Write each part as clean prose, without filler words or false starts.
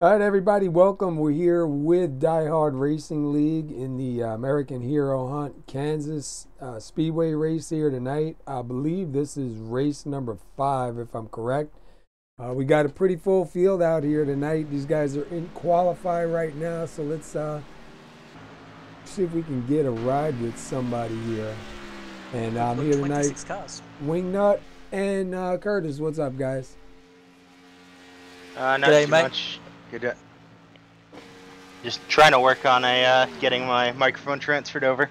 All right, everybody, welcome. We're here with DieHard Racing League in the American Hero Hunt Kansas Speedway race here tonight. I believe this is race number 5, if I'm correct. We got a pretty full field out here tonight. These guys are in qualify right now, so let's see if we can get a ride with somebody here. And I'm here tonight. Wingnut and Curtis. What's up, guys? Not too much. Good. Just trying to work on getting my microphone transferred over.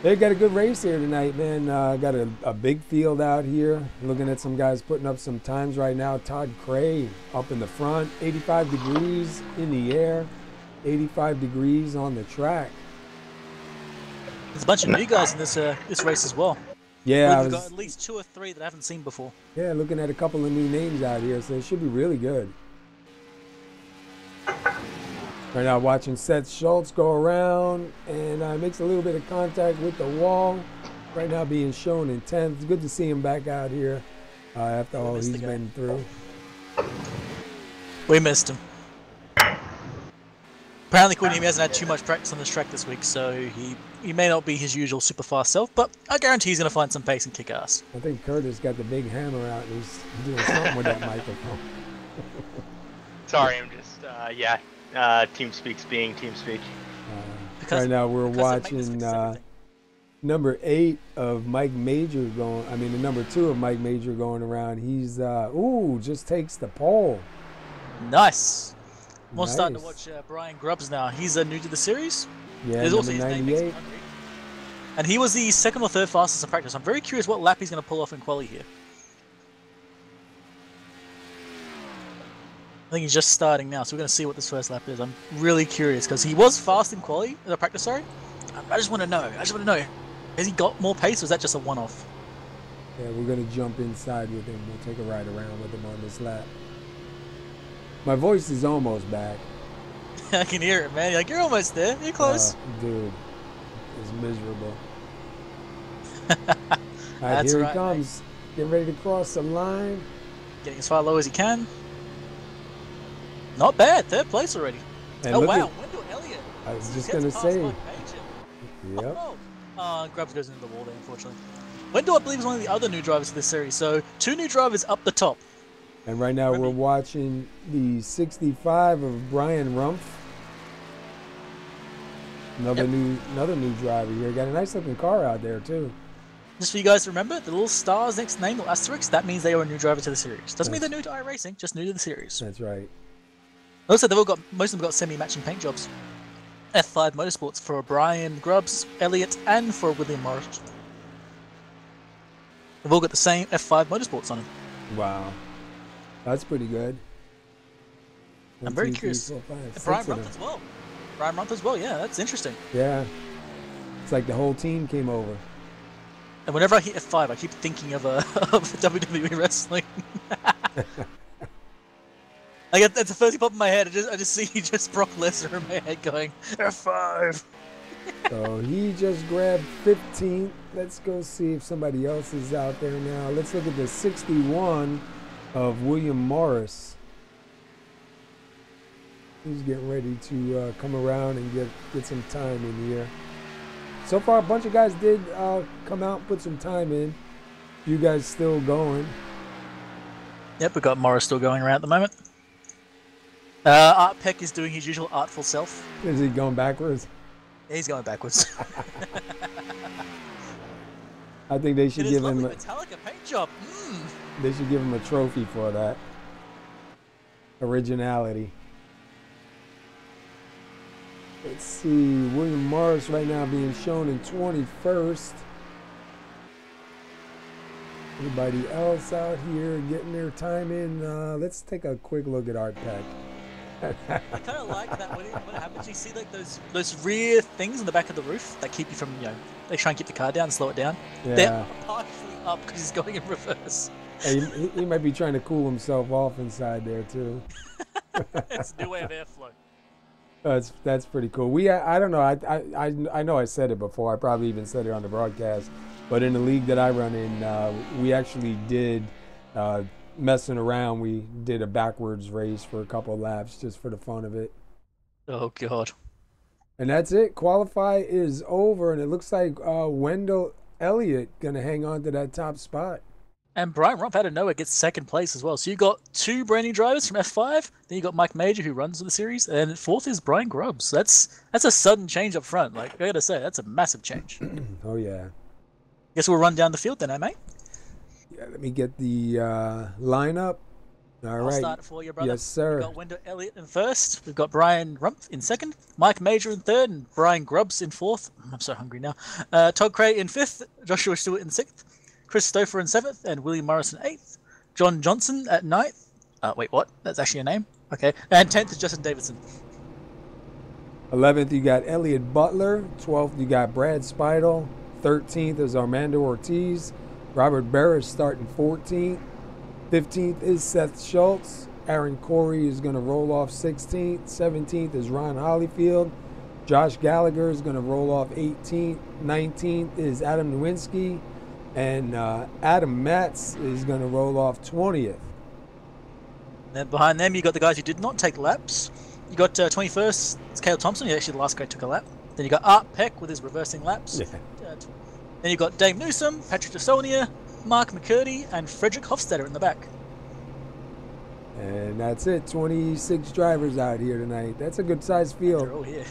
They got a good race here tonight, man. Got a big field out here. Looking at some guys putting up some times right now. Todd Cray up in the front, 85 degrees in the air, 85 degrees on the track. There's a bunch of new guys in this race as well. Yeah, we've got at least 2 or 3 that I haven't seen before. Yeah, looking at a couple of new names out here, so it should be really good. Right now, watching Seth Schultz go around and makes a little bit of contact with the wall. Right now, being shown in 10th. It's good to see him back out here after all he's been through. We missed him. Apparently, Quinny hasn't had too much practice on this track this week, so he may not be his usual super fast self, but I guarantee he's going to find some pace and kick ass. I think Curtis got the big hammer out and he's doing something with that microphone. Sorry, I'm just, team speaks being team speak. Right now we're watching number 8 of Mike Major going, the number 2 of Mike Major going around. He's, just takes the pole. Nice. I'm starting to watch Brian Grubbs now. He's new to the series. Yeah, there's also his 98. And he was the 2nd or 3rd fastest in practice. I'm very curious what lap he's going to pull off in quali here. I think he's just starting now, so we're going to see what this first lap is. I'm really curious because he was fast in quali, the practice. Sorry, I just want to know. Has he got more pace, or is that just a one-off? Yeah, we're going to jump inside with him. We'll take a ride around with him on this lap. My voice is almost back. I can hear it, man. You're almost there. You're close. Dude, it's miserable. All right, here he comes. Mate. Getting ready to cross the line. Getting as far low as he can. Not bad. 3rd place already. And oh, wow. Wendell Elliott. I was just going to say. Yep. Grubbs goes into the wall there, unfortunately. Wendell, I believe, is one of the other new drivers of this series. So 2 new drivers up the top. And right now we're watching the 65 of Brian Rumpf. Another new driver here. Got a nice looking car out there too. Just for you guys to remember, the little stars next name, the asterisk, that means they are a new driver to the series. Doesn't mean they're new to iRacing, just new to the series. That's right. Also, most of them got semi-matching paint jobs. F5 Motorsports for Brian Grubbs, Elliott, and for William Morris. They've all got the same F5 Motorsports on them. Wow. That's pretty good. I'm very curious. Brian Rumpf as well. Brian Rumpf as well, yeah, that's interesting. Yeah. It's like the whole team came over. And whenever I hit F5, I keep thinking of WWE wrestling. That's the first thing pop in my head. I just see just Brock Lesnar in my head going, F5. So he just grabbed 15th. Let's go see if somebody else is out there now. Let's look at the 61 of William Morris. He's getting ready to come around and get some time in here. So far, a bunch of guys did come out and put some time in. You guys still going. Yep, we got Morris still going around at the moment. Art Peck is doing his usual artful self. Is he going backwards? Yeah, he's going backwards. I think they should give him a Metallica paint job. They should give him a trophy for that. Originality. Let's see. William Morris right now being shown in 21st. Everybody else out here getting their time in. Let's take a quick look at Art Peck. I kind of like that when it happens. You see like those rear things in the back of the roof that keep you from, they try and keep the car down and slow it down. Yeah. They're partially up because he's going in reverse. Hey, he might be trying to cool himself off inside there too. It's a new way of airflow. That's pretty cool. I don't know. I know I said it before. I probably even said it on the broadcast. But in the league that I run in, we actually did messing around, we did a backwards race for a couple of laps just for the fun of it. Oh, God. And that's it. Qualify is over, and it looks like Wendell Elliott going to hang on to that top spot. And Brian Rumpf out of nowhere gets second place as well. So you got 2 brand new drivers from F5. Then you got Mike Major, who runs the series, and fourth is Brian Grubbs. That's a sudden change up front. Like I gotta say, that's a massive change. Oh yeah. Guess we'll run down the field then, mate? Yeah. Let me get the lineup. I'll start it for you, brother. Yes, sir. We've got Wendell Elliott in first. We've got Brian Rumpf in second. Mike Major in third, and Brian Grubbs in fourth. I'm so hungry now. Todd Cray in fifth. Joshua Stewart in sixth. Chris Stouffer in 7th, and William Morrison 8th. John Johnson at 9th. Wait, what? That's actually a name? Okay. And 10th is Justin Davidson. 11th, you got Elliot Butler. 12th, you got Brad Speidel. 13th is Armando Ortiz. Robert Barris starting 14th. 15th is Seth Schultz. Aaron Corey is going to roll off 16th. 17th is Ron Hollyfield. Josh Gallagher is going to roll off 18th. 19th is Adam Nowinski. And Adam Matz is going to roll off 20th. Then behind them, you got the guys who did not take laps. You got 21st, it's Cale Thompson, who actually the last guy took a lap. Then you got Art Peck with his reversing laps. Yeah. Then you got Dave Newsom, Patrick DeSonia, Mark McCurdy, and Frederick Hofstetter in the back. And that's it. 26 drivers out here tonight. That's a good sized field. They're all here.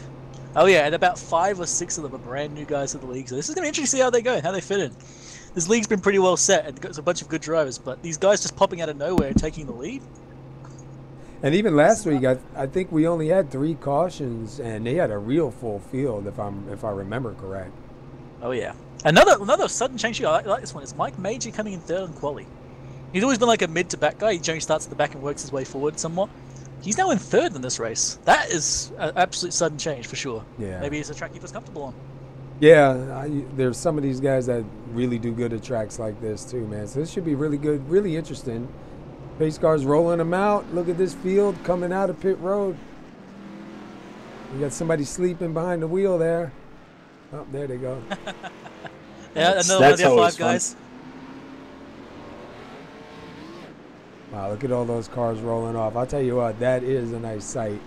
Oh yeah, and about 5 or 6 of them are brand new guys to the league. So this is going to be interesting to see how they go, how they fit in. This league's been pretty well set and got a bunch of good drivers, but these guys just popping out of nowhere and taking the lead. And even last week, I think we only had 3 cautions, and they had a real full field, if I remember correct. Oh yeah, another sudden change here. I like this one. It's Mike Major coming in third on quali. He's always been like a mid to back guy. He generally starts at the back and works his way forward somewhat. He's now in third in this race. That is an absolute sudden change for sure. Yeah. Maybe it's a track he was comfortable on. Yeah, there's some of these guys that really do good at tracks like this too, man. So this should be really good, really interesting. Pace cars rolling them out. Look at this field coming out of pit road. We got somebody sleeping behind the wheel there. Oh, there they go. Yeah, another one of the F5 guys. Wow, look at all those cars rolling off. I'll tell you what, that is a nice sight.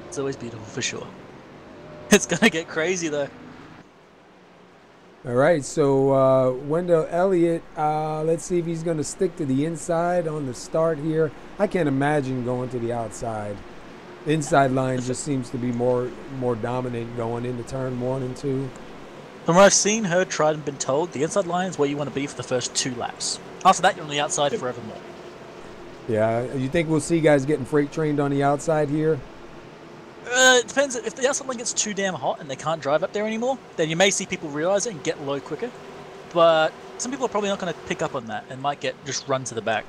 It's always beautiful for sure. It's going to get crazy though. All right, so Wendell Elliott, let's see if he's going to stick to the inside on the start here. I can't imagine going to the outside. The inside line just seems to be more dominant going into turn 1 and 2. From what I've seen, heard, tried, and been told, the inside line is where you want to be for the first 2 laps. After that, you're on the outside forevermore. Yeah, you think we'll see guys getting freight trained on the outside here? It depends. If the outside line gets too damn hot and they can't drive up there anymore, then you may see people realize it and get low quicker. But some people are probably not going to pick up on that and might get just run to the back.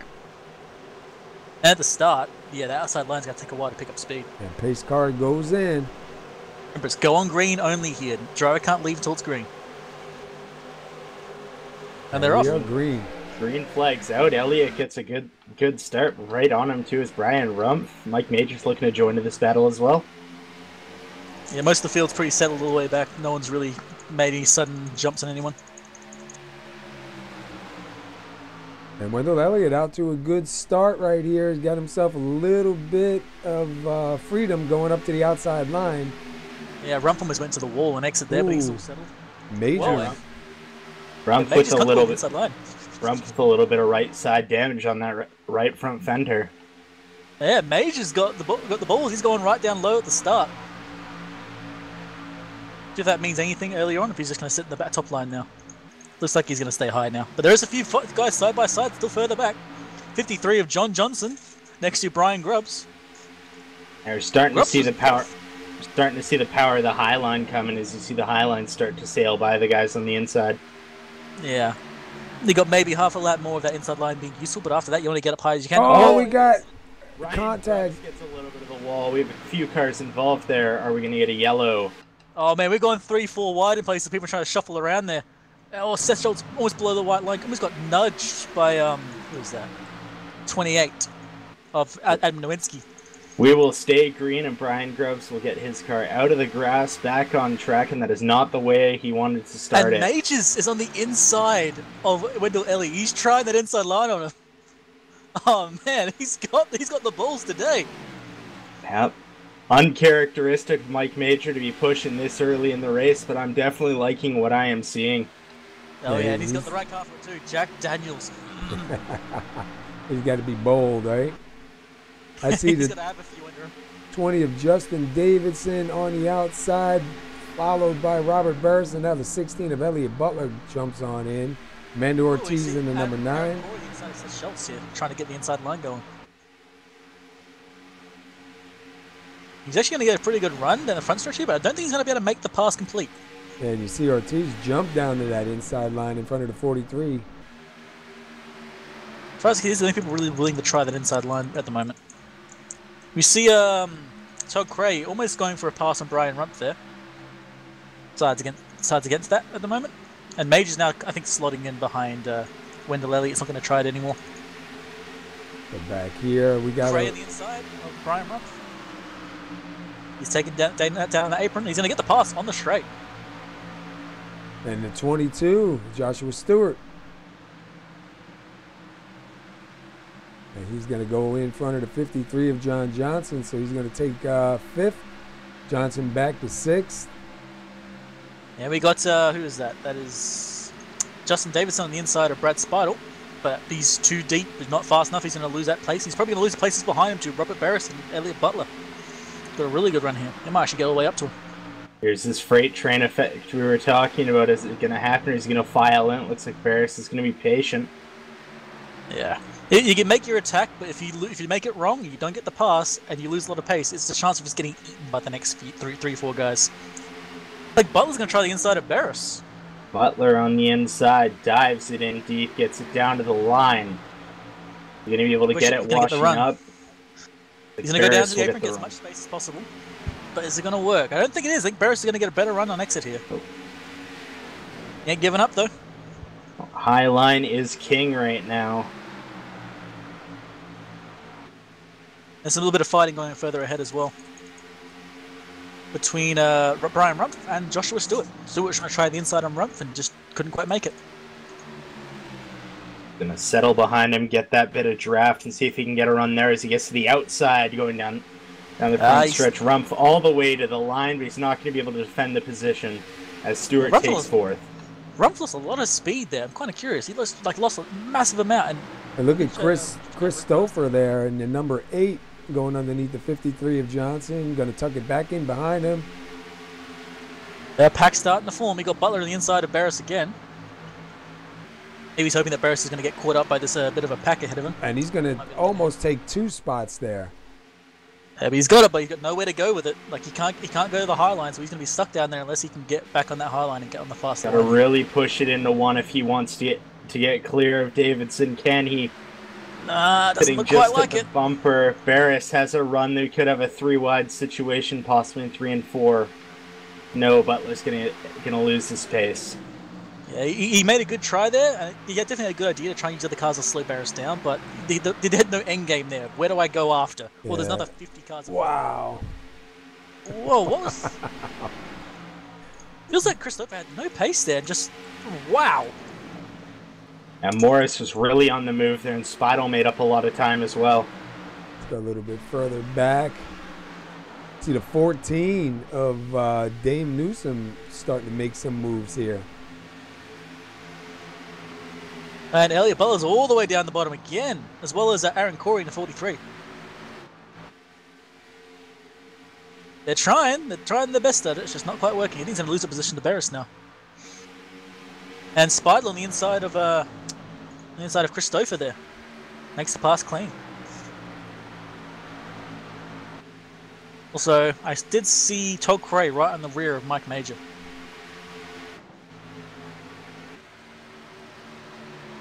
And at the start, yeah, the outside line's going to take a while to pick up speed. And pace car goes in. Remember, it's go on green only here. Driver can't leave until it's green. And they're off. Green. Green flags out. Elliott gets a good start. Right on him too is Brian Rumpf. Mike Major's looking to join to this battle as well. Yeah, most of the field's pretty settled all the way back. No one's really made any sudden jumps on anyone. And Wendell Elliott out to a good start right here. He's got himself a little bit of freedom going up to the outside line. Yeah, Rumpf almost went to the wall and exit there, but he's all settled. Major. Rumpf with a little bit. Rumpf with a little bit of right side damage on that right front fender. Yeah, Major's got the balls. He's going right down low at the start. If that means anything earlier on, if he's just going to sit in the back top line now. Looks like he's going to stay high now. But there is a few guys side by side, still further back. 53 of John Johnson, next to Brian Grubbs. We're starting to see the power. Starting to see the power of the high line coming as you see the high line start to sail by the guys on the inside. Yeah. They got maybe half a lap more of that inside line being useful, but after that you want to get up high as you can. Oh, we got Ryan contact. Gets a little bit of a wall. We have a few cars involved there. Are we going to get a yellow? Oh man, we're going 3-4 wide in places. People are trying to shuffle around there. Oh, Seth Schultz almost below the white line. Almost got nudged by who was that? 28 of Adam Nowinski. We will stay green, and Brian Grubbs will get his car out of the grass, back on track, and that is not the way he wanted to start it. And Majors is on the inside of Wendell Elliott. He's trying that inside line on him. Oh man, he's got the balls today. Yep. Uncharacteristic of Mike Major to be pushing this early in the race, but I'm definitely liking what I am seeing. Oh yeah, and he's got the right car for it too. Jack Daniels. He's got to be bold, right? I see he's the got to have a few under him. 20 of Justin Davidson on the outside, followed by Robert Burris, and now the 16 of Elliott Butler jumps on in. Mando Ortiz in the number 9. Schultz here, trying to get the inside line going. He's actually going to get a pretty good run down the front stretch here, but I don't think he's going to be able to make the pass complete. And you see Ortiz jump down to that inside line in front of the 43. As far as he's the only people really willing to try that inside line at the moment. We see Todd Cray almost going for a pass on Brian Rump there. Sides against that at the moment. And Major's now, I think, slotting in behind Wendell Elliott's not going to try it anymore. But back here, we got Cray on the inside of Brian Rump. He's taking down the apron. He's going to get the pass on the straight. And the 22, Joshua Stewart. And he's going to go in front of the 53 of John Johnson, so he's going to take 5th. Johnson back to 6th. Yeah, we got, who is that? That is Justin Davidson on the inside of Brad Speidel. But he's too deep, he's not fast enough, he's going to lose that place. He's probably going to lose the places behind him to Robert Barris and Elliott Butler. Got a really good run here. He might actually get all the way up to him. Here's this freight train effect we were talking about. Is it going to happen or is he going to file in? It looks like Barris is going to be patient. Yeah. You can make your attack, but if you make it wrong, you don't get the pass, and you lose a lot of pace, it's a chance of just getting eaten by the next three, 4 guys. Like, Butler's going to try the inside of Barris. Butler on the inside, dives it in deep, gets it down to the line. You're going to be able to get it washing up. He's going to go down to the apron, get as much space as possible. But is it going to work? I don't think it is. I think Barris is going to get a better run on exit here. Oh. He ain't giving up, though. High line is king right now. There's a little bit of fighting going further ahead as well. Between Brian Rumpf and Joshua Stewart. Stewart's trying to try the inside on Rumpf and just couldn't quite make it. Gonna settle behind him, get that bit of draft, and see if he can get a run there as he gets to the outside, going down the front stretch. Rumpf all the way to the line, but he's not going to be able to defend the position as Stewart takes 4th. Rumpf lost a lot of speed there. I'm kind of curious. He lost a massive amount. And look at Chris Stouffer there in the number 8. Going underneath the 53 of Johnson. Going to tuck it back in behind him. Pack starting to form. He got Butler on the inside of Barris again. Maybe he's hoping that Barris is going to get caught up by this bit of a pack ahead of him. And he's going to almost take 2 spots there. Yeah, but he's got it, but he's got nowhere to go with it. Like, he can't go to the high line, so he's going to be stuck down there unless he can get back on that high line and get on the fast line. Got to really push it into 1 if he wants to get clear of Davidson. Can he? Nah, doesn't look quite like it. Bumper. Barris has a run. They could have a 3-wide situation, possibly in 3 and 4. No, Butler's gonna lose his pace. Yeah, he made a good try there. He had definitely a good idea to try and use other cars to slow Barris down, but they had no end game there. Where do I go after? Yeah. Well, there's another 50 cars. Wow. Whoa, what was? Feels like Christopher had no pace there. Just wow. And Morris was really on the move there, and Speidel made up a lot of time as well. Let's go a little bit further back. See the 14 of Dame Newsom starting to make some moves here. And Elliott Butler's all the way down the bottom again, as well as Aaron Corey in the 43. They're trying their best at it. It's just not quite working. I think he's going to lose the position to Barris now. And Speidel on the inside of Chris Stouffer there. Makes the pass clean. Also, I did see Todd Cray right on the rear of Mike Major.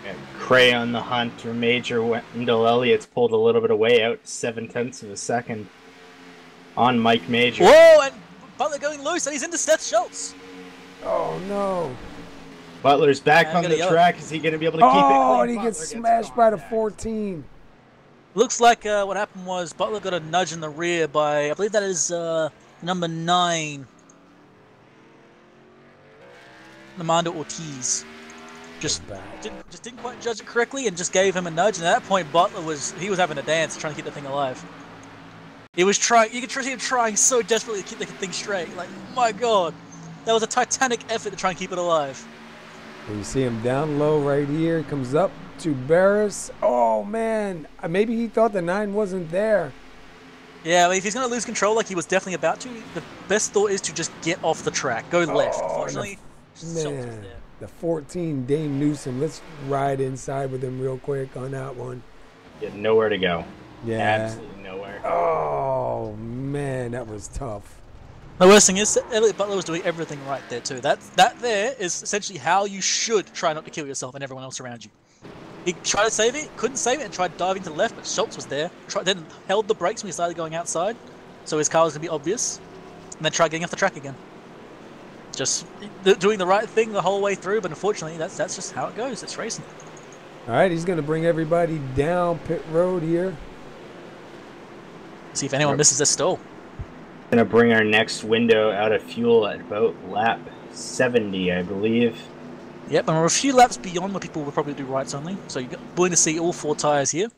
Yeah, Cray on the hunt, or Major Wendell Elliott's pulled a little bit away out 0.7 of a second on Mike Major. Whoa, and Butler going loose, and he's into Seth Schultz. Oh no. Butler's back on the track. Is he going to be able to keep it clean? Oh, and he gets smashed by the 14. Looks like what happened was Butler got a nudge in the rear by, I believe that is number 9, Armando Ortiz. just didn't quite judge it correctly and just gave him a nudge. And at that point, Butler was having a dance trying to keep the thing alive. He was trying. You could see him trying so desperately to keep the thing straight. Like, my God, that was a titanic effort to try and keep it alive. And you see him down low right here. Comes up to Barris. Oh man, maybe he thought the 9 wasn't there. Yeah, I mean, if he's going to lose control like he was definitely about to, the best thought is to just get off the track, go left. Unfortunately, man, the 14 Dame Newsom. Let's ride inside with him real quick on that one. You had nowhere to go. Yeah, absolutely nowhere. Oh man, that was tough. The worst thing is, Elliot Butler was doing everything right there too. That there is essentially how you should try not to kill yourself and everyone else around you. He tried to save it, couldn't save it, and tried diving to the left, but Schultz was there. Then held the brakes when he started going outside, so his car was going to be obvious, and then tried getting off the track again. Just doing the right thing the whole way through, but unfortunately, that's just how it goes. It's racing. All right, he's going to bring everybody down pit road here. See if anyone misses their stall. Going to bring our next window out of fuel at about lap 70, I believe. Yep, and we're a few laps beyond what people will probably do rights only, so you're going to see all 4 tyres here.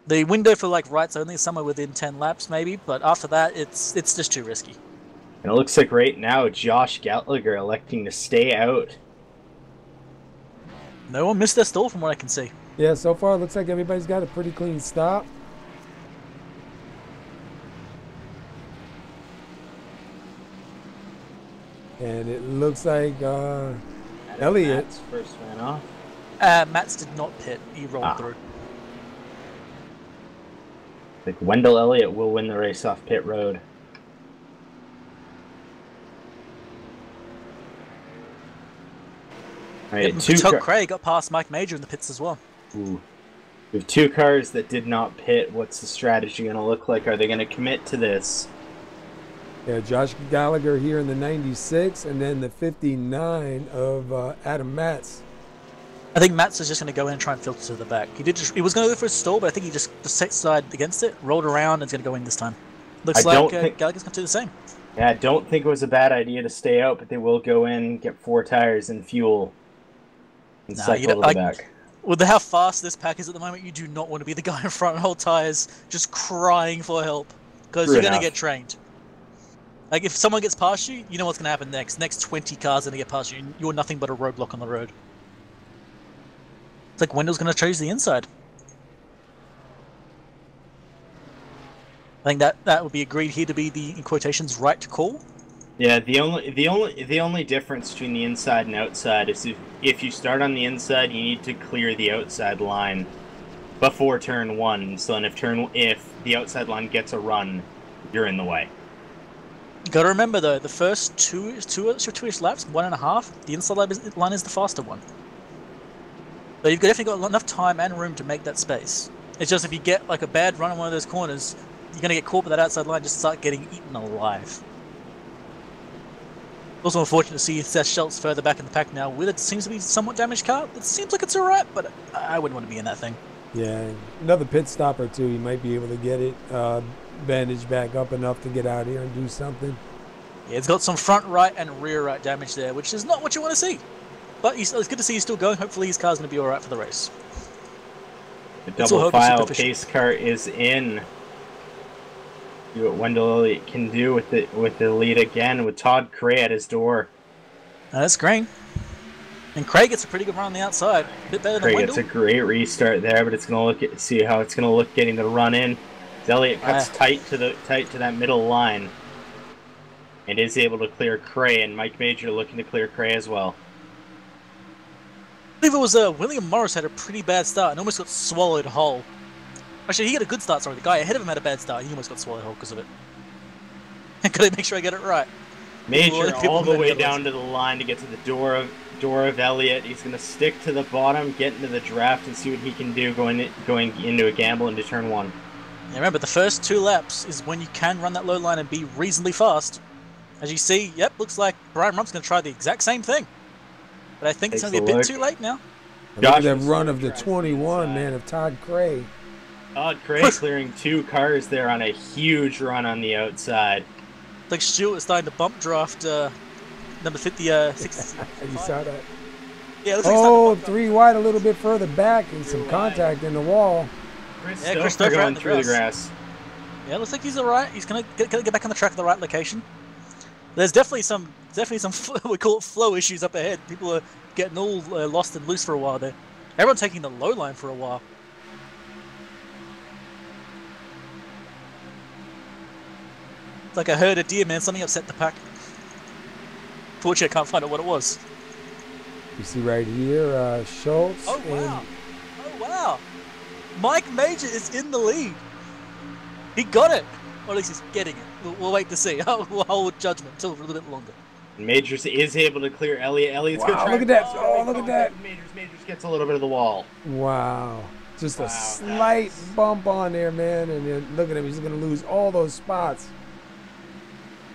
The window for like rights only is somewhere within 10 laps maybe, but after that it's just too risky. And it looks like right now Josh Gallagher electing to stay out. No one missed their stall from what I can see. Yeah, so far it looks like everybody's got a pretty clean stop. And it looks like Elliott first ran off. Mats did not pit. He rolled through. I think Wendell Elliott will win the race off pit road. Right, Tug Craig got past Mike Major in the pits as well. Ooh. We have 2 cars that did not pit. What's the strategy going to look like? Are they going to commit to this? Yeah, Josh Gallagher here in the 96, and then the 59 of Adam Matz. I think Matz is just going to go in and try and filter to the back. He was going to go for a stall, but I think he just set side against it, rolled around, and is going to go in this time. Looks like Gallagher's going to do the same. Yeah, I don't think it was a bad idea to stay out, but they will go in, get 4 tires and fuel, and cycle to the back. With how fast this pack is at the moment, you do not want to be the guy in front and hold tires just crying for help, because you're going to get trained. Like, if someone gets past you, you know what's going to happen next. Next 20 cars are going to get past you, and you're nothing but a roadblock on the road. It's like Wendell's going to choose the inside. I think that would be agreed here to be the, in quotations, right call. Yeah, the only difference between the inside and outside is if you start on the inside, you need to clear the outside line before turn 1. So, and if the outside line gets a run, you're in the way. You got to remember though, the first two-ish laps, 1.5, the inside line is the faster one. So you've definitely got enough time and room to make that space. It's just if you get like a bad run on one of those corners, you're going to get caught by that outside line, just start getting eaten alive. Also unfortunate to see Seth Schultz further back in the pack now with it seems to be somewhat damaged car. It seems like it's alright, but I wouldn't want to be in that thing. Yeah, another pit stop or two, you might be able to get it bandaged back up enough to get out here and do something. Yeah, it's got some front right and rear right damage there, which is not what you want to see. But it's good to see he's still going. Hopefully his car's going to be alright for the race. The double file pace car is in. See what Wendell Elliott can do with the lead again with Todd Cray at his door. That's great. And Craig gets a pretty good run on the outside. A bit better than Wendell. Craig gets a great restart there, but it's going to see how it's going to look getting the run in. Elliott cuts tight to that middle line, and is able to clear Cray. And Mike Major looking to clear Cray as well. I believe it was William Morris had a pretty bad start and almost got swallowed whole. Actually, he had a good start. Sorry, the guy ahead of him had a bad start. He almost got swallowed whole because of it. Gotta make sure I get it right. Major all the way down to the line to get to the door of Elliott. He's going to stick to the bottom, get into the draft, and see what he can do going into a gamble into turn 1. Yeah, remember, the first 2 laps is when you can run that low line and be reasonably fast. As you see, yep, looks like Brian Rump's going to try the exact same thing. But I think it's going to be a bit too late now. Look at that run of the 21, man, of Todd Cray. Todd Cray clearing 2 cars there on a huge run on the outside. Like Stewart is starting to bump draft number 50, 60. You saw that? Yeah, it looks like 3 wide, a little bit further back, and some contact in the wall. Chris Stouffer going through the grass. Yeah, looks like he's alright. He's gonna get back on the track at the right location. There's definitely some we call it flow issues up ahead. People are getting all lost and loose for a while there. Everyone's taking the low line for a while. It's like I heard a deer, man. Something upset the pack. Fortunately, I can't find out what it was. You see right here, Schultz. Oh wow! Oh wow! Mike Major is in the lead. He got it, or at least he's getting it. We'll wait to see. We'll hold judgment until a little bit longer. Majors is able to clear Elliott. Elliott's going to try. Look at that! Oh, look at that! Majors gets a little bit of the wall. Wow! Just a slight bump on there, man. And then look at him. He's going to lose all those spots.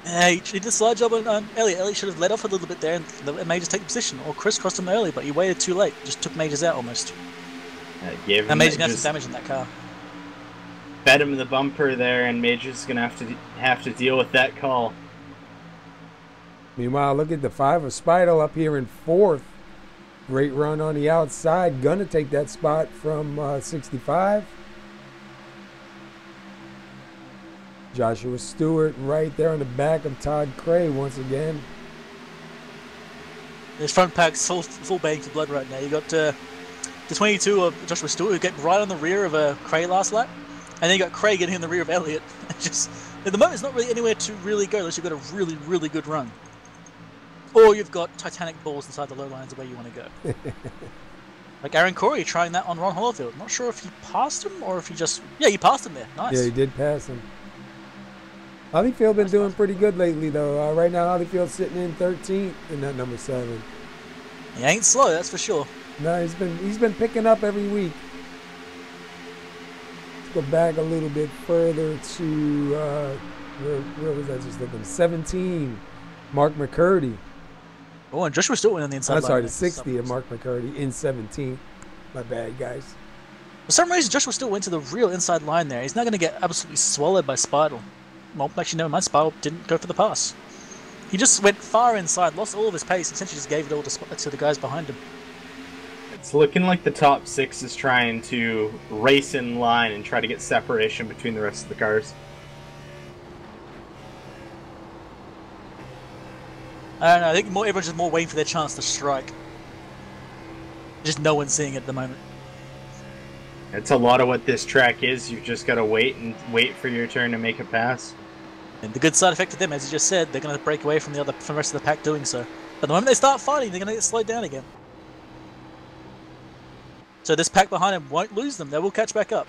Yeah, he did a slide job on Elliott. Elliott should have let off a little bit there and let Majors take the position, or Chris crossed him early, but he waited too late. Just took Majors out almost. And Majors got some damage in that car. Fed him the bumper there, and Majors is gonna have to deal with that call. Meanwhile, look at the 5 of Spidle up here in 4th. Great run on the outside. Gonna take that spot from 65. Joshua Stewart right there on the back of Todd Cray once again. His front pack's full bags of blood right now. You got the 22 of Joshua Stewart who get right on the rear of Cray last lap. And then you got Craig getting in the rear of Elliott. Just at the moment, it's not really anywhere to really go unless you've got a really, really good run, or you've got Titanic balls inside the low lines of where you want to go. Like Aaron Corey trying that on Ron Hollowfield. Not sure if he passed him or if he just he passed him there. Nice. Yeah, he did pass him. Hollowfield been doing pretty good lately though. Right now, Hollowfield's sitting in 13th in that number 7. He ain't slow, that's for sure. No, he's been picking up every week. Go back a little bit further to where was I just looking? 17, Mark McCurdy. Oh, and Joshua Stewart went on the inside. I'm sorry, the 60 of Mark McCurdy in 17. My bad, guys. For some reason, Joshua Stewart went to the real inside line there. He's not going to get absolutely swallowed by Spidle. Well, actually, never mind. Spidle didn't go for the pass. He just went far inside, lost all of his pace, essentially just gave it all to the guys behind him. It's looking like the top 6 is trying to race in line and try to get separation between the rest of the cars. I don't know. I think everyone's just more waiting for their chance to strike. Just no one's seeing it at the moment. It's a lot of what this track is. You've just got to wait for your turn to make a pass. And the good side effect of them, as you just said, they're going to break away from the rest of the pack doing so. But the moment they start fighting, they're going to get slowed down again. So this pack behind him won't lose them. They will catch back up.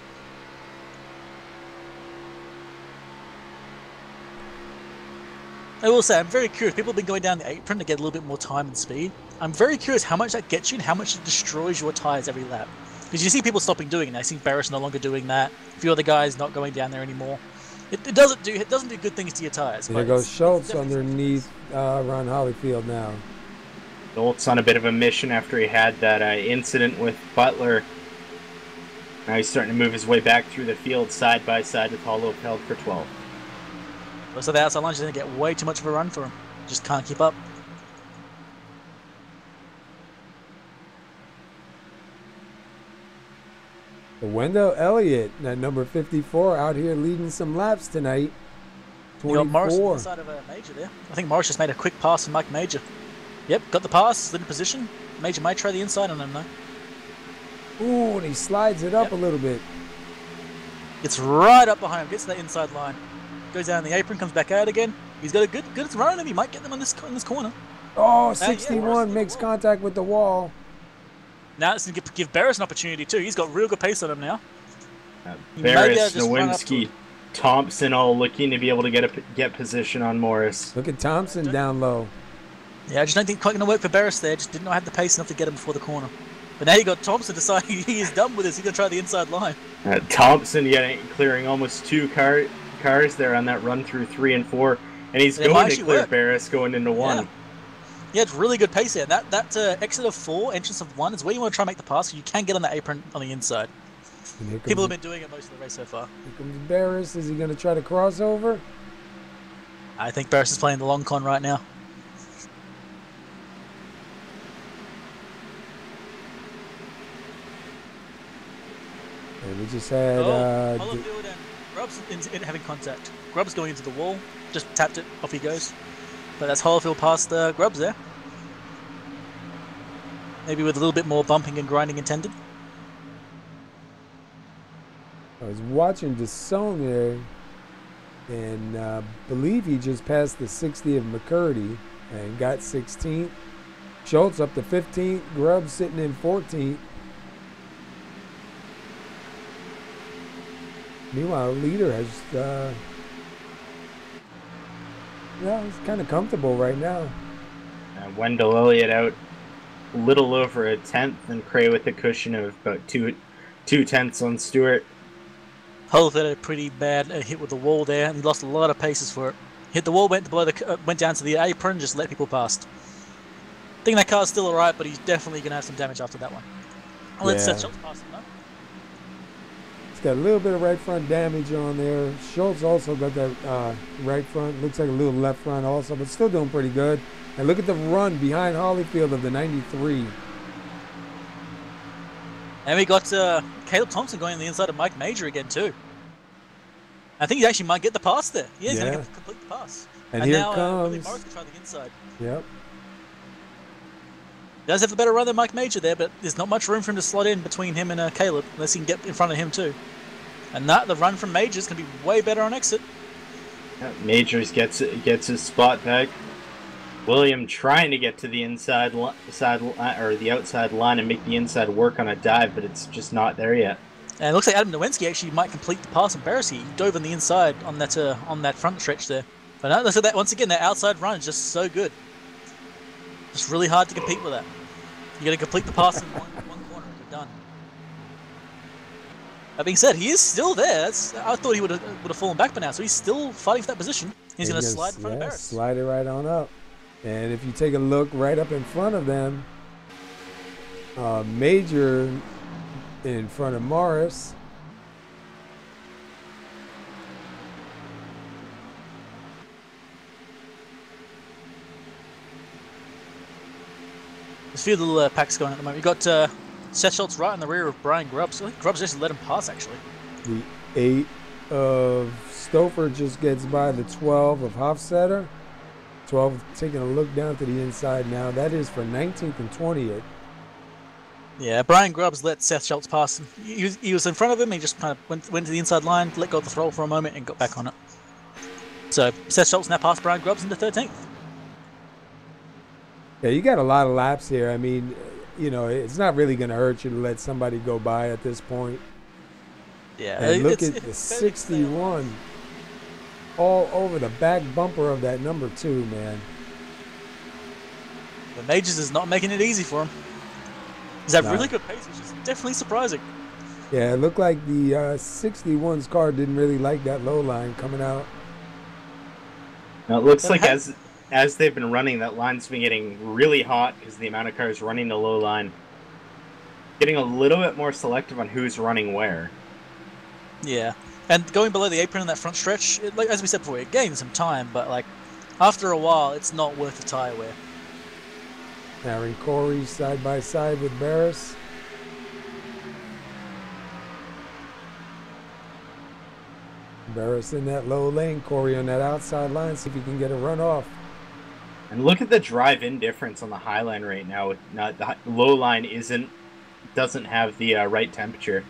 I will say, I'm very curious. People have been going down the apron to get a little bit more time and speed. I'm very curious how much that gets you and how much it destroys your tyres every lap. Because you see people stopping doing it. I see Barris no longer doing that. A few other guys not going down there anymore. It doesn't do good things to your tyres. There goes Schultz underneath Ron Hollowfield now. Schultz on a bit of a mission after he had that incident with Butler. Now he's starting to move his way back through the field side by side with Hollowfield for 12. So the outside line is going to get way too much of a run for him. Just can't keep up. Wendell Elliott, that number 54, out here leading some laps tonight. 24. You got Morris on the side of Major there. I think Morris just made a quick pass to Mike Major. Yep, got the pass, slid in position. Major might try the inside on him though. Ooh, and he slides it up a little bit. Gets right up behind him, gets to that inside line. Goes down the apron, comes back out again. He's got a good run on him. He might get them in this corner. Oh, 61 makes contact with the wall. Now it's going to give Barris an opportunity too. He's got real good pace on him now. Barris, Nowinski, Thompson all looking to be able to get position on Morris. Look at Thompson down low. Yeah, I just don't think quite going to work for Barris there. Just did not have the pace enough to get him before the corner. But now you got Thompson deciding he is done with this. He's going to try the inside line. Thompson clearing almost 2 cars there on that run through 3 and 4. And he's going to clear Barris going into 1. Yeah, it's really good pace here. That exit of 4, entrance of 1 is where you want to try and make the pass so you can get on the apron on the inside. People have been doing it most of the race so far. Here comes Barris. Is he going to try to cross over? I think Barris is playing the long con right now. And we just had Holyfield and Grubbs having contact. Grubbs going into the wall, just tapped it, off he goes. But that's Holyfield past Grubbs there. Maybe with a little bit more bumping and grinding intended. I was watching DeSong there, and believe he just passed the 60 of McCurdy and got 16th. Schultz up to 15th. Grubbs sitting in 14th. Meanwhile, leader has, he's kind of comfortable right now. Wendell Elliott out a little over a tenth, and Cray with a cushion of about two tenths on Stewart. Holyfield had a pretty bad hit with the wall there, and he lost a lot of paces for it. Hit the wall, went down to the apron, just let people past. I think that car's still alright, but he's definitely going to have some damage after that one. I'll let Seth Schultz pass him though. He's got a little bit of right front damage on there. Schultz also got that right front. Looks like a little left front also, but still doing pretty good. And look at the run behind Holyfield of the 93. And we got Caleb Thompson going on the inside of Mike Major again too. I think he actually might get the pass there. Yeah, he's going to complete the pass. And here now, comes... Willie Morris can try the inside. Yep. He does have a better run than Mike Major there, but there's not much room for him to slot in between him and Caleb, unless he can get in front of him too. And the run from Majors can be way better on exit. Yeah, Majors gets his spot back. William trying to get to the inside or the outside line and make the inside work on a dive, but it's just not there yet. And it looks like Adam Nowinski actually might complete the pass on Barris. He dove on the inside on that front stretch there. But no, look at that once again. That outside run is just so good. It's really hard to compete with that. You got to complete the pass in one corner and you're done. That being said, he is still there. I thought he would have fallen back by now, so he's still fighting for that position. He's going to slide in front of Barris. Slide it right on up. And if you take a look right up in front of them, Major in front of Morris. There's a few little packs going at the moment. We've got Seth Schultz right in the rear of Brian Grubbs. I think Grubbs just let him pass, actually. The 8 of Stouffer just gets by the 12 of Hofstetter. 12 taking a look down to the inside now. That is for 19th and 20th. Yeah, Brian Grubbs let Seth Schultz pass him. He was in front of him. He just kind of went to the inside line, let go of the throttle for a moment, and got back on it. So Seth Schultz now passed Brian Grubbs into 13th. Yeah, you got a lot of laps here. I mean, you know, it's not really going to hurt you to let somebody go by at this point. Yeah, and look at the 61 all over the back bumper of that number 2, man. The Majors is not making it easy for him. He's had really good pace, which is definitely surprising. Yeah, it looked like the 61's car didn't really like that low line coming out. Now it looks like as they've been running, that line's been getting really hot because the amount of cars running the low line. Getting a little bit more selective on who's running where. Yeah, and going below the apron in that front stretch, like as we said before, it gains some time, but like after a while, it's not worth the tire wear. Aaron Corey side by side with Barris. Barris in that low lane, Corey on that outside line, see if he can get a run off. And look at the drive-in difference on the high line right now. The low line doesn't have the right temperature.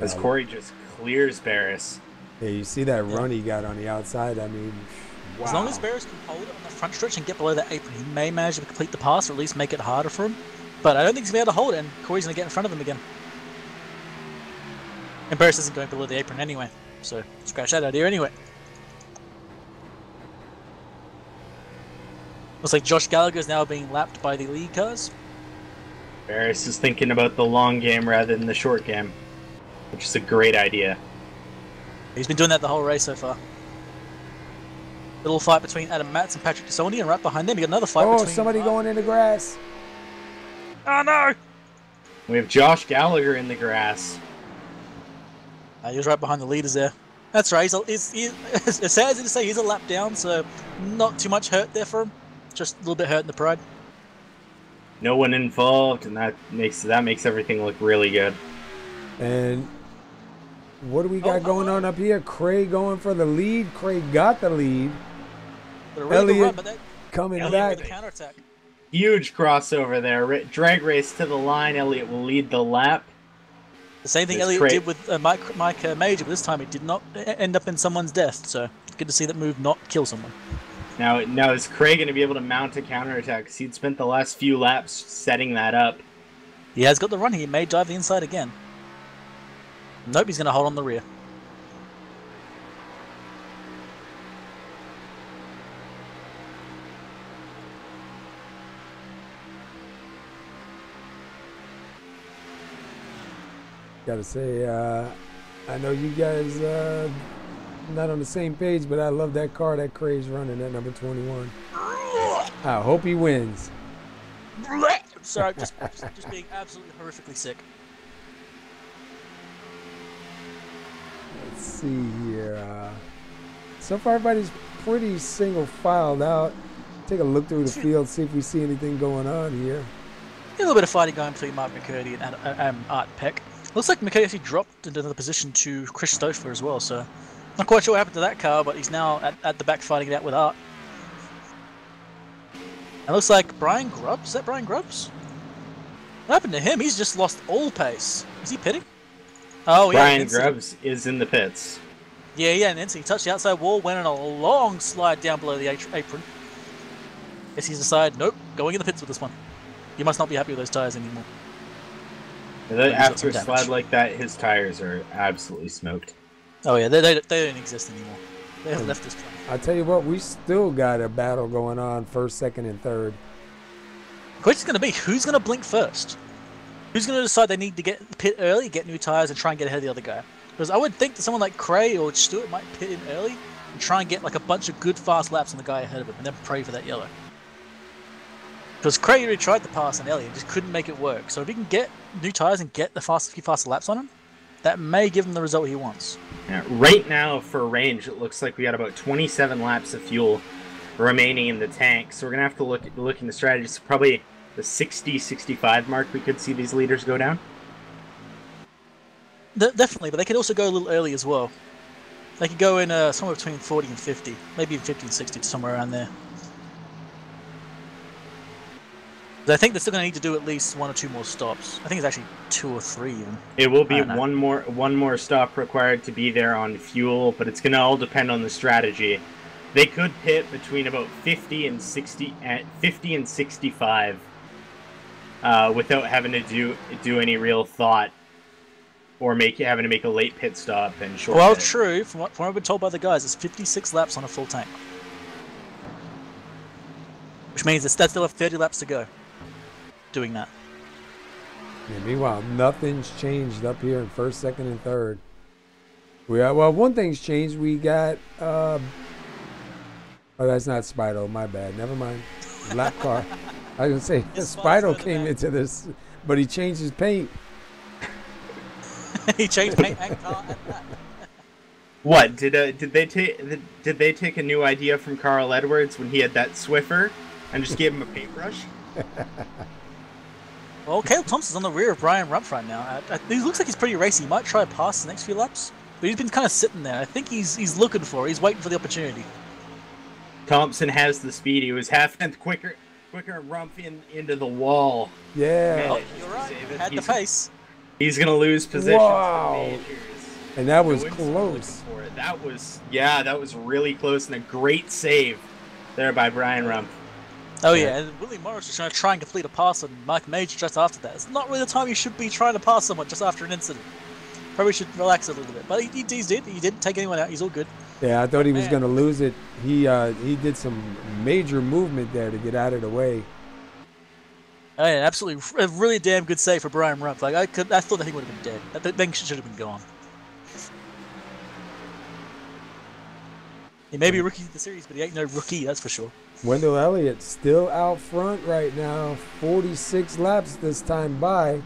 As Corey just clears Barris. Yeah, you see that run he got on the outside. I mean, wow. As long as Barris can hold it on the front stretch and get below that apron, he may manage to complete the pass or at least make it harder for him. But I don't think he's going to be able to hold it, and Corey's going to get in front of him again. And Barris isn't going below the apron anyway, so scratch that idea anyway. Looks like Josh Gallagher is now being lapped by the lead cars. Barris is thinking about the long game rather than the short game, which is a great idea. He's been doing that the whole race so far. Little fight between Adam Matz and Patrick Desaulniers, and right behind them you got another fight between... Oh, somebody going in the grass. Oh no! We have Josh Gallagher in the grass. He was right behind the leaders there. That's right, he's as sad as it is to say, he's a lap down, so not too much hurt there for him. Just a little bit hurt in the pride. No one involved, and that makes everything look really good. And What do we got going on up here? Craig going for the lead. Craig got the lead. Elliott coming back. With the counterattack. Huge crossover there. Drag race to the line. Elliott will lead the lap. The same thing Elliott did with Mike Major, but this time it did not end up in someone's death. So good to see that move not kill someone. Now is Craig going to be able to mount a counterattack? Because he'd spent the last few laps setting that up. He has got the run. He may dive the inside again. Nope, he's going to hold on the rear. Gotta say, I know you guys not on the same page, but I love that car that Craig's running at number 21. I hope he wins. Sorry, just being absolutely horrifically sick. Let's see here. So far, everybody's pretty single filed out. Take a look through the field, see if we see anything going on here. A little bit of fighting going between Mark McCurdy and Art Peck. Looks like McCurdy actually dropped into the position to Chris Stouffer as well, so not quite sure what happened to that car, but he's now at the back fighting it out with Art. It looks like Brian Grubbs. Is that Brian Grubbs? What happened to him? He's just lost all pace. Is he pitting? Oh, yeah. Brian Grubbs is in the pits. Yeah, and then he touched the outside wall, went on a long slide down below the apron. Guess he's decided, nope, going in the pits with this one. You must not be happy with those tires anymore. After a slide like that, his tires are absolutely smoked. Oh yeah, they don't exist anymore. They have left this track. I tell you what, we still got a battle going on, first, second, and third. The question's going to be, who's going to blink first? Who's going to decide they need to get pit early, get new tires, and try and get ahead of the other guy? Because I would think that someone like Cray or Stewart might pit in early and try and get like a bunch of good fast laps on the guy ahead of him, and then pray for that yellow. Because Cray already tried to pass on Elliott and just couldn't make it work. So if he can get new tires and get the few faster laps on him, that may give him the result he wants. Yeah, right now, for range, it looks like we got about 27 laps of fuel remaining in the tank. So we're going to have to look into strategies. Probably the 60-65 mark, we could see these leaders go down. Definitely, but they could also go a little early as well. They could go in somewhere between 40 and 50. Maybe 50 and 60, somewhere around there. I think they're still going to need to do at least 1 or 2 more stops. I think it's actually 2 or 3 even. It will be one more stop required to be there on fuel, but it's going to all depend on the strategy. They could pit between about 50 and 65 without having to do any real thought or having to make a late pit stop and short. Well, pit. true. From what I've been told by the guys, it's 56 laps on a full tank, which means they still have 30 laps to go. Doing that. Yeah, meanwhile, nothing's changed up here in first, second, and third. Well, one thing's changed. We got oh, that's not Spido, my bad. Never mind. Lap car. I was gonna say Spido came into this, but he changed his paint. He changed paint and car and that. What did they take a new idea from Carl Edwards when he had that Swiffer and just gave him a paintbrush? Well, Caleb Thompson's on the rear of Brian Rumpf right now. He looks like he's pretty racy. He might try to pass the next few laps, but he's been kind of sitting there. I think he's looking for it. He's waiting for the opportunity. Thompson has the speed. He was half-tenth quicker Rumpf into the wall. Yeah. Oh, you're right. Had the pace. He's going to lose position. Wow. And that was close. That was really close and a great save there by Brian Rumpf. Oh yeah, and Willie Morris was trying to complete a pass on Mike Major just after that. It's not really the time you should be trying to pass someone just after an incident. Probably should relax a little bit. But he didn't take anyone out. He's all good. Yeah, I thought he was going to lose it. He did some major movement there to get out of the way. Oh yeah, absolutely, a really damn good save for Brian Rumpf. Like I thought that thing would have been dead. That thing should have been gone. He may be rookie of the series, but he ain't no rookie, that's for sure. Wendell Elliott still out front right now, 46 laps this time by,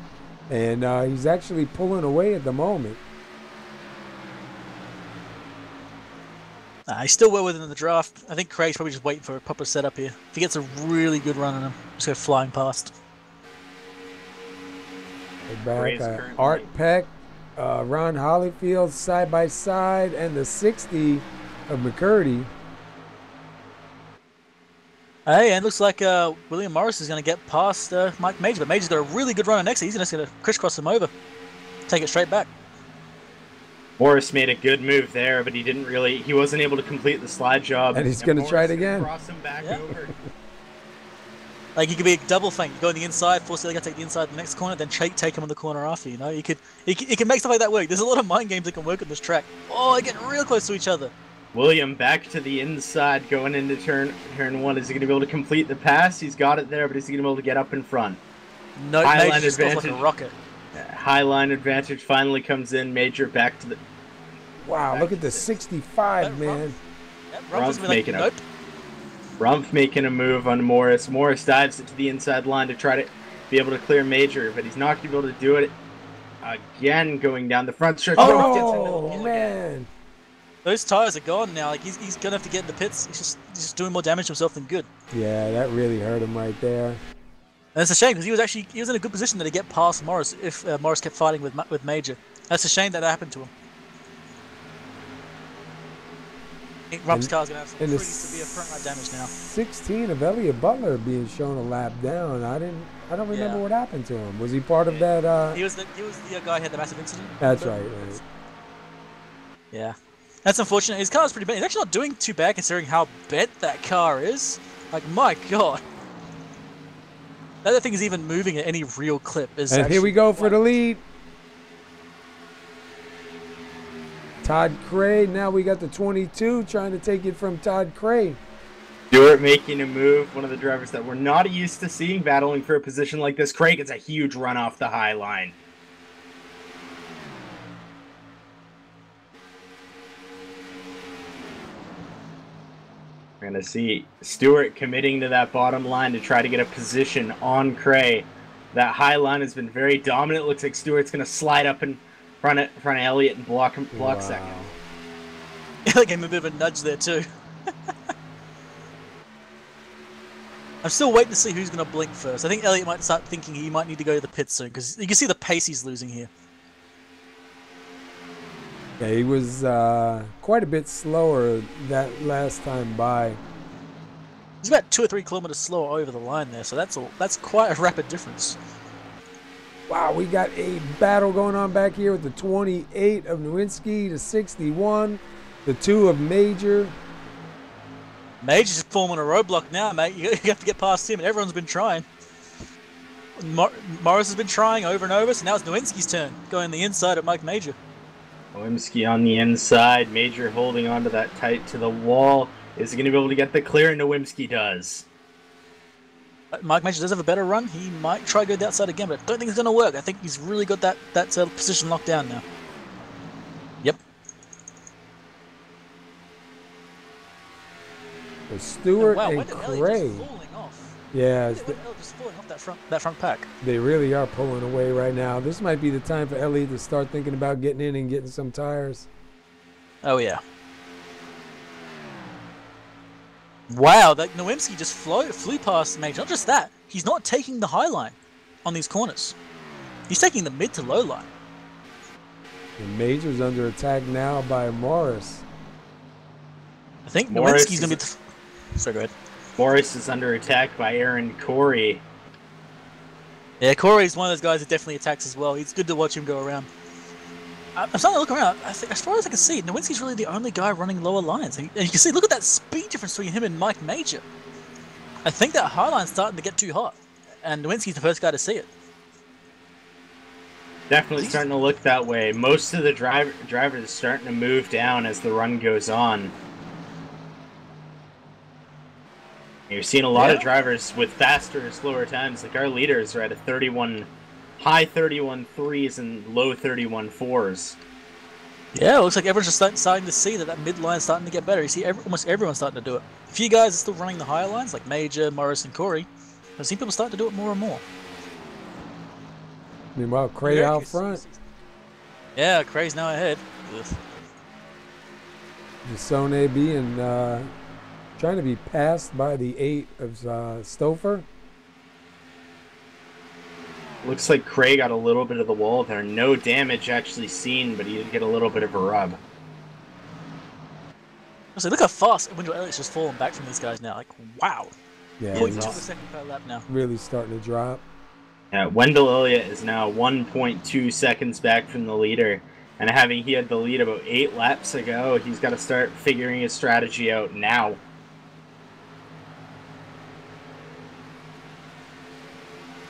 and he's actually pulling away at the moment. He's still well within the draft. I think Craig's probably just waiting for a proper setup here. If he gets a really good run on him, just go flying past. Back, Art Peck Ron Hollyfield side by side, and the 60 of McCurdy. Hey, and it looks like William Morris is going to get past Mike Major, but Major's got a really good run on exit. He's just going to crisscross him over, take it straight back. Morris made a good move there, but he wasn't able to complete the slide job. And he's going to try it again. Cross him back over. Like, you could be a double feint. You go on the inside, force the other guy to take the inside the next corner, then take him on the corner after, you know? You can make stuff like that work. There's a lot of mind games that can work on this track. Oh, they're getting real close to each other. William back to the inside, going into turn one. Is he going to be able to complete the pass? He's got it there, but is he going to be able to get up in front? No, Major just goes like a rocket. High line advantage finally comes in. Major back to the... Wow, look at the 65, man. Rumpf making a move on Morris. Morris dives it to the inside line to try to be able to clear Major, but he's not going to be able to do it again going down the front stretch. Oh, man. Those tires are gone now. Like, he's going to have to get in the pits. He's just doing more damage to himself than good. Yeah, that really hurt him right there. And it's a shame because he was in a good position to get past Morris if Morris kept fighting with Major. That's a shame that happened to him. I think Rumpf's car's going to have some pretty severe front right damage now. 16 of Elliott Butler being shown a lap down. I don't remember what happened to him. Was he part of that? He was the guy who had the massive incident. That's right. Yeah. That's unfortunate. His car's pretty bad. He's actually not doing too bad considering how bent that car is. Like, my God. That thing is even moving at any real clip. And here we go for the lead. Todd Cray. Now we got the 22 trying to take it from Todd Cray. Stewart making a move. One of the drivers that we're not used to seeing battling for a position like this. Cray gets a huge run off the high line. We're going to see Stewart committing to that bottom line to try to get a position on Cray. That high line has been very dominant. Looks like Stewart's going to slide up in front of Elliott and block second. That gave him a bit of a nudge there too. I'm still waiting to see who's going to blink first. I think Elliott might start thinking he might need to go to the pits soon because you can see the pace he's losing here. Yeah, he was quite a bit slower that last time by. He's about 2 or 3 kilometers slower over the line there, so that's quite a rapid difference. Wow, we got a battle going on back here with the 28 of Nowinski, the 61, the 2 of Major. Major's just forming a roadblock now, mate. You have to get past him, and everyone's been trying. Morris has been trying over and over, so now it's Nowinski's turn, going the inside of Mike Major. Nowinski on the inside, Major holding onto that tight to the wall. Is he going to be able to get the clear? Nowinski does. Mike Major does have a better run. He might try to go the outside again, but I don't think it's going to work. I think he's really got that position locked down now. Yep. The Stewart and Cray. Yeah, just falling off that front pack. They really are pulling away right now. This might be the time for Elliott to start thinking about getting in and getting some tires. Oh yeah. Wow, that Nowinski just flew past Major. Not just that, he's not taking the high line on these corners. He's taking the mid to low line. The Major's under attack now by Morris. I think Nowinski's going to be... Sorry, go ahead. Morris is under attack by Aaron Corey. Yeah, Corey's one of those guys that definitely attacks as well. It's good to watch him go around. I'm starting to look around. I think, as far as I can see, Nowinski's really the only guy running lower lines. And you can see, look at that speed difference between him and Mike Major. I think that high line's starting to get too hot. And Nowinski's the first guy to see it. Definitely starting to look that way. Most of the drivers are starting to move down as the run goes on. You're seeing a lot of drivers with faster or slower times. Like our leaders are at a high 31 3s and low 31 4s. Yeah, it looks like everyone's just starting to see that midline's starting to get better. You see almost everyone's starting to do it. A few guys are still running the higher lines, like Major, Morris, and Corey. I've seen people starting to do it more and more. Meanwhile, Cray out front. Yeah, Cray's now ahead. Jasone being trying to be passed by the 8 of Stouffer. Looks like Cray got a little bit of the wall there. No damage actually seen, but he did get a little bit of a rub. So look how fast Wendell Elliott's just fallen back from these guys now. Like, wow. Yeah, 0.2 of a second per lap now. Really starting to drop. Yeah, Wendell Elliott is now 1.2 seconds back from the leader. And he had the lead about 8 laps ago, he's got to start figuring his strategy out now.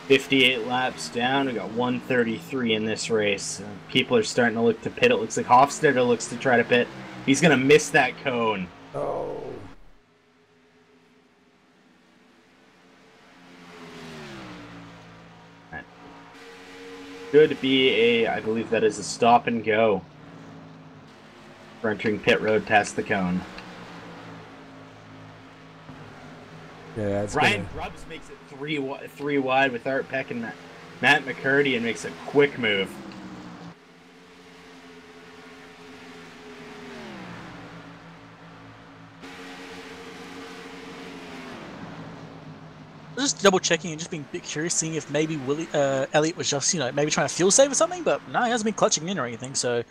"58 laps down, we got 133 in this race. People are starting to look to pit. It looks like Hofstadter looks to try to pit. He's going to miss that cone. Oh. Could be I believe that is a stop and go for entering pit road past the cone. Yeah, that's Ryan Grubbs makes it three wide with Art Peck and Matt McCurdy and makes a quick move. Just double checking and just being a bit curious, seeing if maybe Elliott was just, maybe trying to fuel save or something, but no, he hasn't been clutching in or anything, so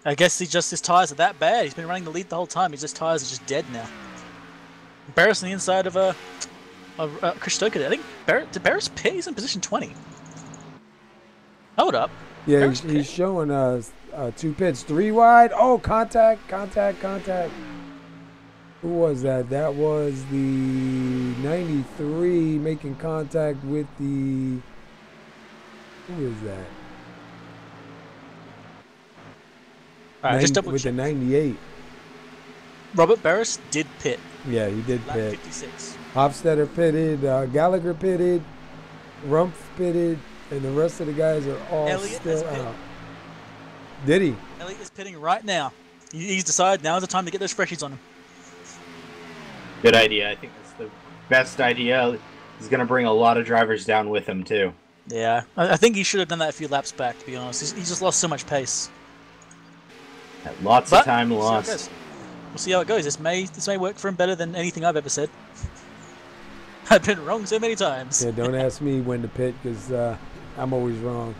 I guess his tires are that bad. He's been running the lead the whole time, his tires are just dead now. Barris on the inside of Chris Stoker. I think did Barris pit? He's in position 20. Hold up. Yeah, he's showing 2 pits, 3 wide. Oh, contact. Who was that? That was the 93 making contact with the... Who is that? All right, just double with check. the 98. Robert Barris did pit. Yeah, he did Lap pit. 56. Hofstadter pitted, Gallagher pitted, Rumpf pitted, and the rest of the guys are all Elliott still out. Did he? Elliott is pitting right now. He's decided now is the time to get those freshies on him. Good idea. I think that's the best idea. He's going to bring a lot of drivers down with him, too. Yeah, I think he should have done that a few laps back, to be honest. He just lost so much pace. Lots of time lost. We'll see how it goes. This may work for him better than anything I've ever said. I've been wrong so many times. Yeah, don't ask me when to pit because I'm always wrong.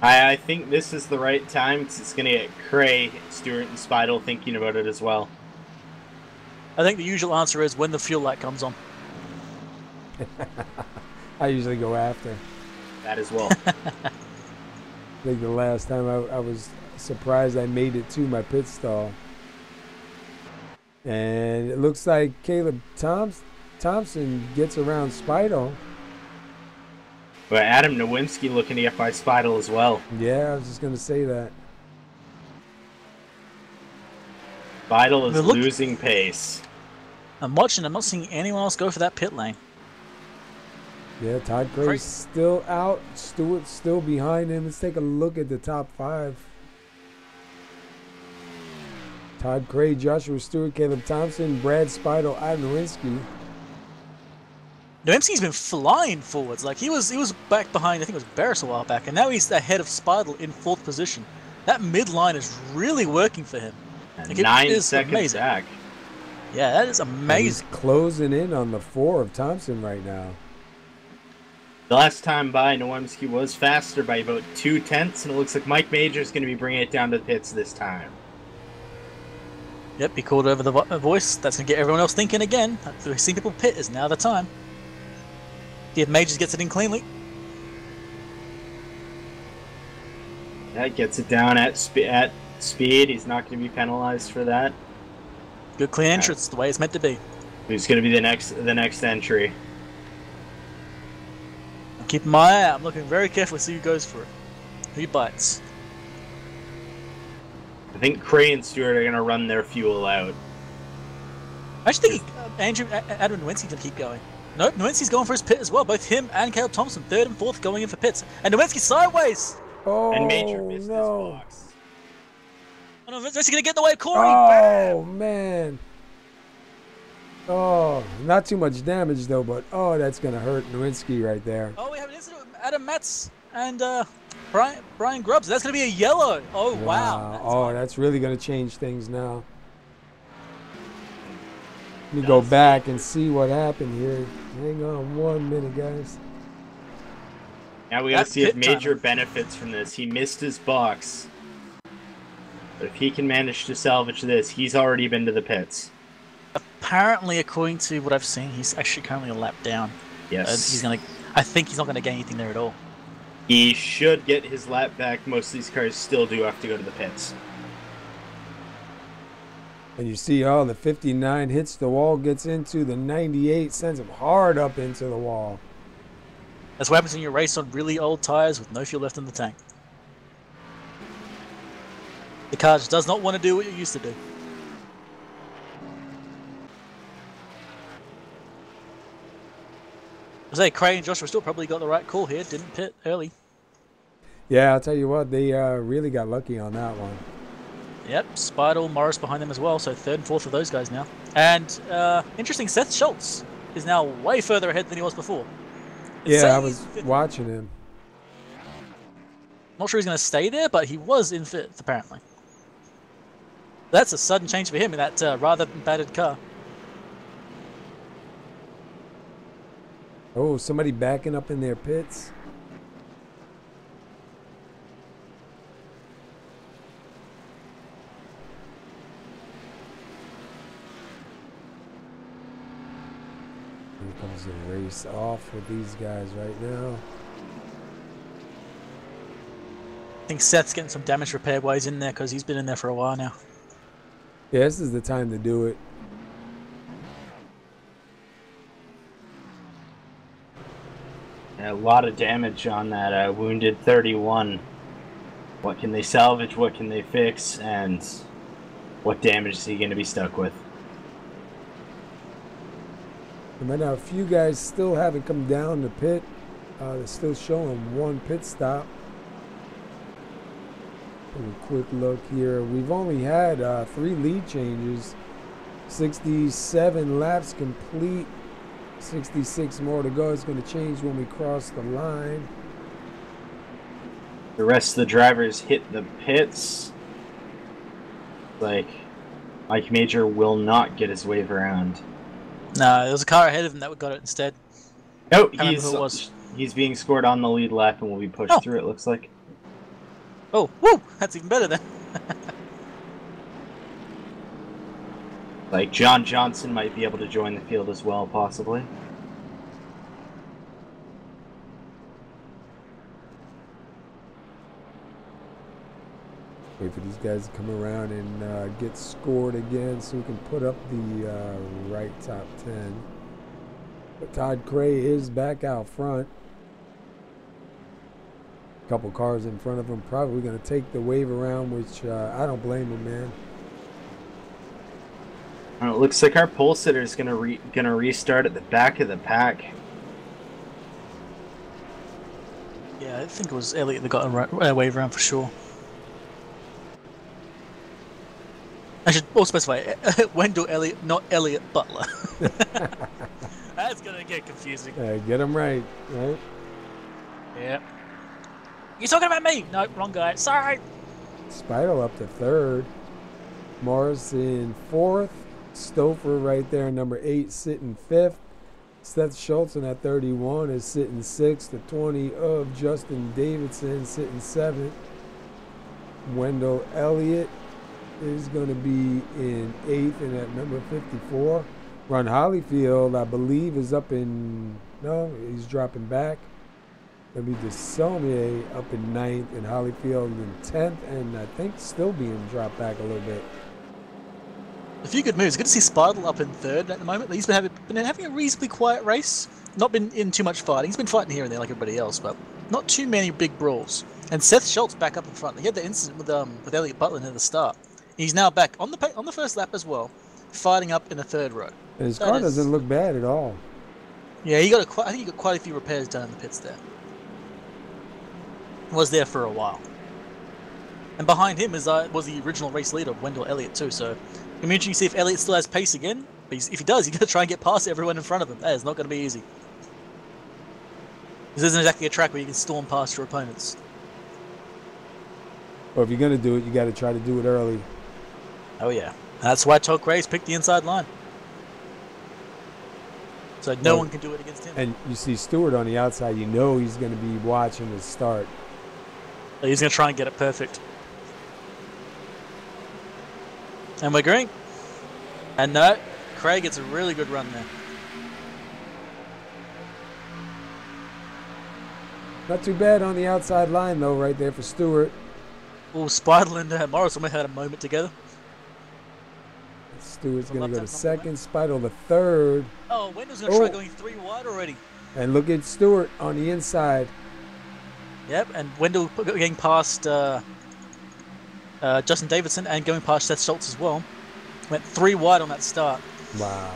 I think this is the right time because it's going to get Cray, Stewart, and Speidel thinking about it as well. I think the usual answer is when the fuel light comes on. I usually go after. That as well. I think the last time I was surprised I made it to my pit stall. And it looks like Caleb Thompson gets around Speidel. But Adam Nowinski looking to get by Speidel as well. Yeah, I was just going to say that. Speidel is losing pace. I'm watching. I'm not seeing anyone else go for that pit lane. Yeah, Todd Cray's still out. Stewart's still behind him. Let's take a look at the top 5. Todd Cray, Joshua Stewart, Caleb Thompson, Brad Speidel, Adam Nowinski. Nowinski's been flying forwards. Like he was back behind, I think it was Barris a while back, and now he's ahead of Speidel in 4th position. That midline is really working for him. Like 9 seconds back. Yeah, that is amazing. He's closing in on the 4 of Thompson right now. The last time by, Nowinski was faster by about 2/10, and it looks like Mike Major is going to be bringing it down to the pits this time. Yep, he called over the voice. That's going to get everyone else thinking again. We've seen people pit. Is now the time. See if Majors gets it in cleanly. That gets it down at speed. He's not going to be penalized for that. Good clean entrance, the way it's meant to be. Who's going to be the next entry? I'm keeping my eye out. I'm looking very carefully to see who goes for it. Who bites. I think Cray and Stewart are going to run their fuel out. I actually think Adam Nowinski's going to keep going. Nope, Nowinski's going for his pit as well. Both him and Caleb Thompson, 3rd and 4th, going in for pits. And Nowinski sideways! Oh, and Major missed his box. Oh, no, Nowinski's going to get in the way of Corey! Oh, man. Oh, not too much damage, though, but, oh, that's going to hurt Nowinski right there. Oh, we have an incident with Adam Metz and Brian Grubbs. That's going to be a yellow. Oh, wow. That's really going to change things now. Let me go back and see what happened here. Hang on 1 minute, guys. Now we gotta see if Major benefits from this. He missed his box. But if he can manage to salvage this, he's already been to the pits. Apparently, according to what I've seen, he's actually currently a lap down. Yes. I think he's not gonna gain anything there at all. He should get his lap back. Most of these cars still do have to go to the pits. And you see, the 59 hits the wall, gets into the 98, sends him hard up into the wall. That's what happens when you race on really old tires with no fuel left in the tank. The car just does not want to do what it used to do. I say, Cray and Joshua still probably got the right call here. Didn't pit early. Yeah, I'll tell you what, they really got lucky on that one. Yep, Speidel, Morris behind them as well, so third and fourth of those guys now. And interesting, Seth Schultz is now way further ahead than he was before. Yeah, I was watching him. Not sure he's going to stay there, but he was in fifth, apparently. That's a sudden change for him in that rather battered car. Oh, somebody backing up in their pits. Here comes the race off with these guys right now. I think Seth's getting some damage repair while he's in there because he's been in there for a while now. Yeah, this is the time to do it. A lot of damage on that wounded 31. What can they salvage? What can they fix? And what damage is he going to be stuck with? And right now, a few guys still haven't come down the pit. They're still showing one pit stop. Take a quick look here. We've only had 3 lead changes. 67 laps complete. 66 more to go. It's going to change when we cross the line. The rest of the drivers hit the pits. Like, Mike Major will not get his wave around. No, there was a car ahead of him that got it instead. No, he's being scored on the lead lap and will be pushed through, it looks like. Oh, woo! That's even better then. Like, John Johnson might be able to join the field as well, possibly. Wait for these guys to come around and get scored again so we can put up the right top 10. But Todd Cray is back out front. A couple cars in front of him probably going to take the wave around, which I don't blame him, man. It looks like our pole sitter is gonna restart at the back of the pack. Yeah, I think it was Elliott that got a wave around for sure. I should also specify Wendell Elliott, not Elliott Butler. That's gonna get confusing. Get him right? Yeah. You talking about me? No, wrong guy. Sorry. Speidel up to third. Morris in fourth. Stouffer right there, number 8, sitting 5th. Seth Schultz at 31 is sitting 6th. The 20 of Justin Davidson sitting 7th. Wendell Elliott is going to be in 8th and at number 54. Ron Hollyfield, I believe, is up in... No, he's dropping back. It'll be DeSommier up in 9th and Hollyfield in 10th, and I think still being dropped back a little bit. A few good moves. Good to see Speidel up in 3rd at the moment. He's been having a reasonably quiet race. Not been in too much fighting. He's been fighting here and there like everybody else, but not too many big brawls. And Seth Schultz back up in front. He had the incident with Elliott Butler near the start. He's now back on the first lap as well, fighting up in the 3rd row. And his car doesn't look bad at all. Yeah, I think he got quite a few repairs done in the pits there. Was there for a while. And behind him was the original race leader, Wendell Elliott, too. So it'll be interesting to see if Elliott still has pace again. But if he does, he's going to try and get past everyone in front of him. That is not going to be easy. This isn't exactly a track where you can storm past your opponents. Well, if you're going to do it, you got to try to do it early. Oh, yeah. That's why Todd Gray's picked the inside line. So no one can do it against him. And you see Stewart on the outside, you know he's going to be watching the start. So he's going to try and get it perfect. And we're green. And no, Craig gets a really good run there. Not too bad on the outside line, though, right there for Stewart. Oh, Speidel and Morris almost had a moment together. Stewart's going to go to second, Speidel the third. Oh, Wendell's going to try going 3 wide already. And look at Stewart on the inside. Yep, and Wendell getting past Justin Davidson and going past Seth Schultz as well. Went 3 wide on that start. Wow.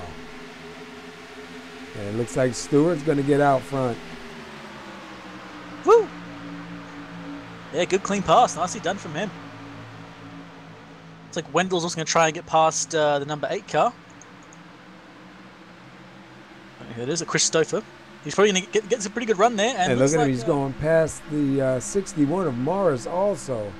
And it looks like Stewart's going to get out front. Woo! Yeah, good clean pass. Nicely done from him. It's like Wendell's also going to try and get past the number 8 car. Here it is, a Chris Stouffer. He's probably going to get a pretty good run there. And look at him, he's going past the 61 of Morris also.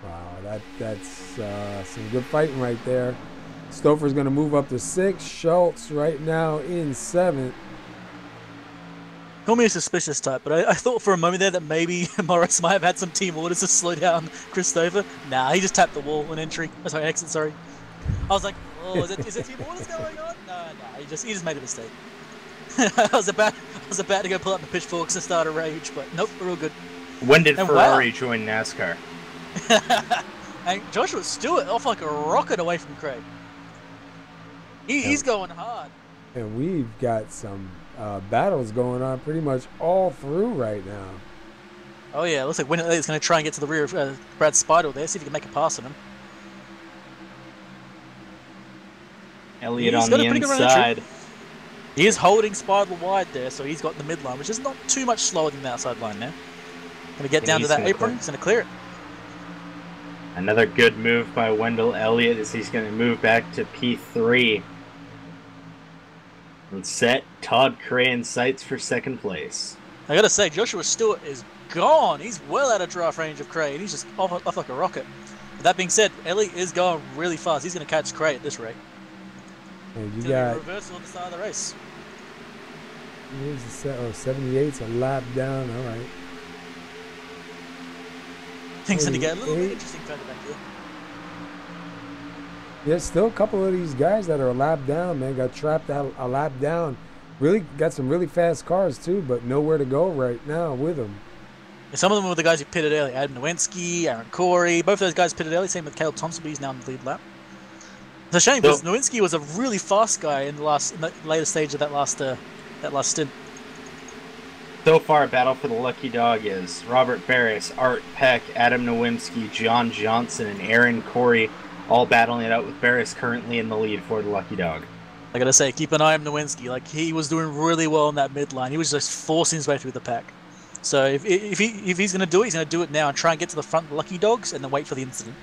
Wow, that's some good fighting right there. Stouffer's going to move up to 6. Schultz right now in 7th. Call me a suspicious type, but I thought for a moment there that maybe Morris might have had some team orders to slow down Chris Stouffer. Nah, he just tapped the wall on entry. Oh, sorry, exit, sorry. I was like, oh, is it team orders going on? No, he just made a mistake. I was about to go pull up the pitchforks and start a rage, but nope, we're all good. When did Ferrari join NASCAR? And Joshua Stewart off like a rocket away from Craig. He's going hard. And we've got some battles going on pretty much all through right now. Oh yeah, it looks like Winner is going to try and get to the rear of Brad Speidel there, see if he can make a pass on him. Elliott on the inside. He is holding Speidel wide there, so he's got the midline, which is not too much slower than the outside line now. Going to get down to that apron, he's going to clear it. Another good move by Wendell Elliott as he's going to move back to P3. And set Todd Cray in sights for second place. I gotta say, Joshua Stewart is gone. He's well out of draft range of Cray, and he's just off like a rocket. But that being said, Elliott is going really fast. He's going to catch Cray at this rate. And you got reversal on the start of the race. Here's the set. Oh, 78's a lap down. All right. Things going to get a little bit interesting further back here. There's still a couple of these guys that are a lap down, man. Got trapped out a lap down. Really got some really fast cars too, but nowhere to go right now with them. Yeah, some of them were the guys who pitted early. Adam Nowinski, Aaron Corey. Both of those guys pitted early. Same with Caleb Thompson, but he's now in the lead lap. It's a shame because Nowinski was a really fast guy in the later stage of that last stint. So far, battle for the lucky dog is Robert Barris, Art Peck, Adam Nowinski, John Johnson, and Aaron Corey, all battling it out with Barris currently in the lead for the lucky dog. I gotta say, keep an eye on Nowinski. Like, he was doing really well in that midline. He was just forcing his way through the pack. So if he's gonna do it, he's gonna do it now and try and get to the front of the lucky dogs and then wait for the incident.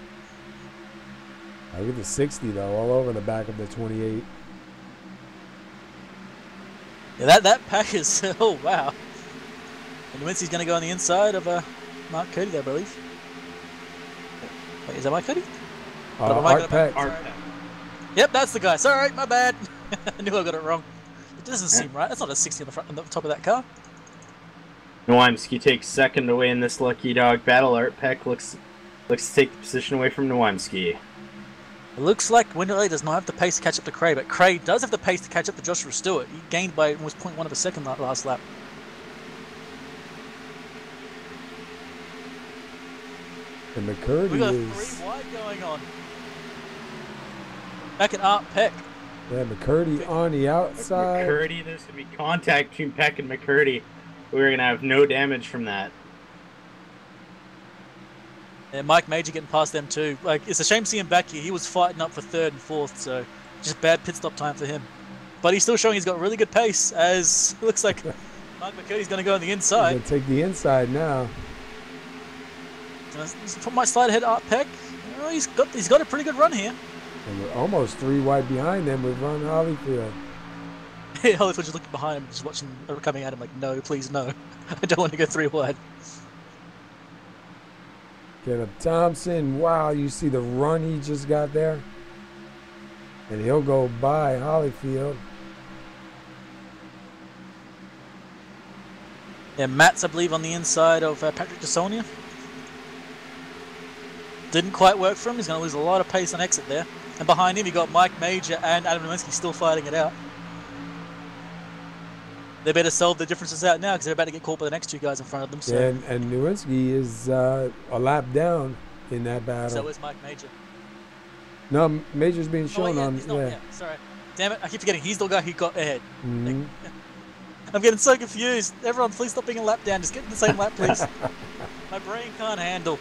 Look at the 60 though, all over the back of the 28. Yeah, that pack is oh wow. And Nowinski's gonna go on the inside of Mark Cody there, I believe. Wait, is that Mark Cody? Art Peck. Yep, that's the guy. Sorry, my bad. I knew I got it wrong. It doesn't seem right. That's not a 60 on the front, on the top of that car. Nowinski takes second away in this lucky dog battle. Art Peck looks to take the position away from Nowinski. It looks like Wendell does not have the pace to catch up to Cray, but Cray does have the pace to catch up to Joshua Stewart. He gained by almost 0.1 of a second last lap. And McCurdy We got is 3 wide going on. Back at Art Peck. Yeah, McCurdy on the outside. McCurdy, there's going to be contact between Peck and McCurdy. We're going to have no damage from that. And Mike Major getting past them too. Like, it's a shame to see him back here. He was fighting up for 3rd and 4th, so just bad pit stop time for him. But he's still showing he's got really good pace, as it looks like Mark McCurdy's going to go on the inside. He's going to take the inside now. Might slide ahead Art Peck. Oh, he's got a pretty good run here. And we're almost 3 wide behind them with Ron Hollyfield. Holyfield's just looking behind him, just watching, coming at him like, no, please, no. I don't want to go 3 wide. Caleb Thompson, wow, you see the run he just got there? And he'll go by Holyfield. Yeah, Matt's, I believe, on the inside of Patrick DeSaulnier. Didn't quite work for him. He's going to lose a lot of pace on exit there. And behind him, you got Mike Major and Adam Nowinski still fighting it out. They better solve the differences out now because they're about to get caught by the next 2 guys in front of them. So. Yeah, and Nowinski is a lap down in that battle. So is Mike Major. No, Major's being shown on. He's not, yeah. Sorry. Damn it, I keep forgetting. He's the guy who got ahead. Mm-hmm. I'm getting so confused. Everyone, please stop being a lap down. Just get in the same lap, please. My brain can't handle.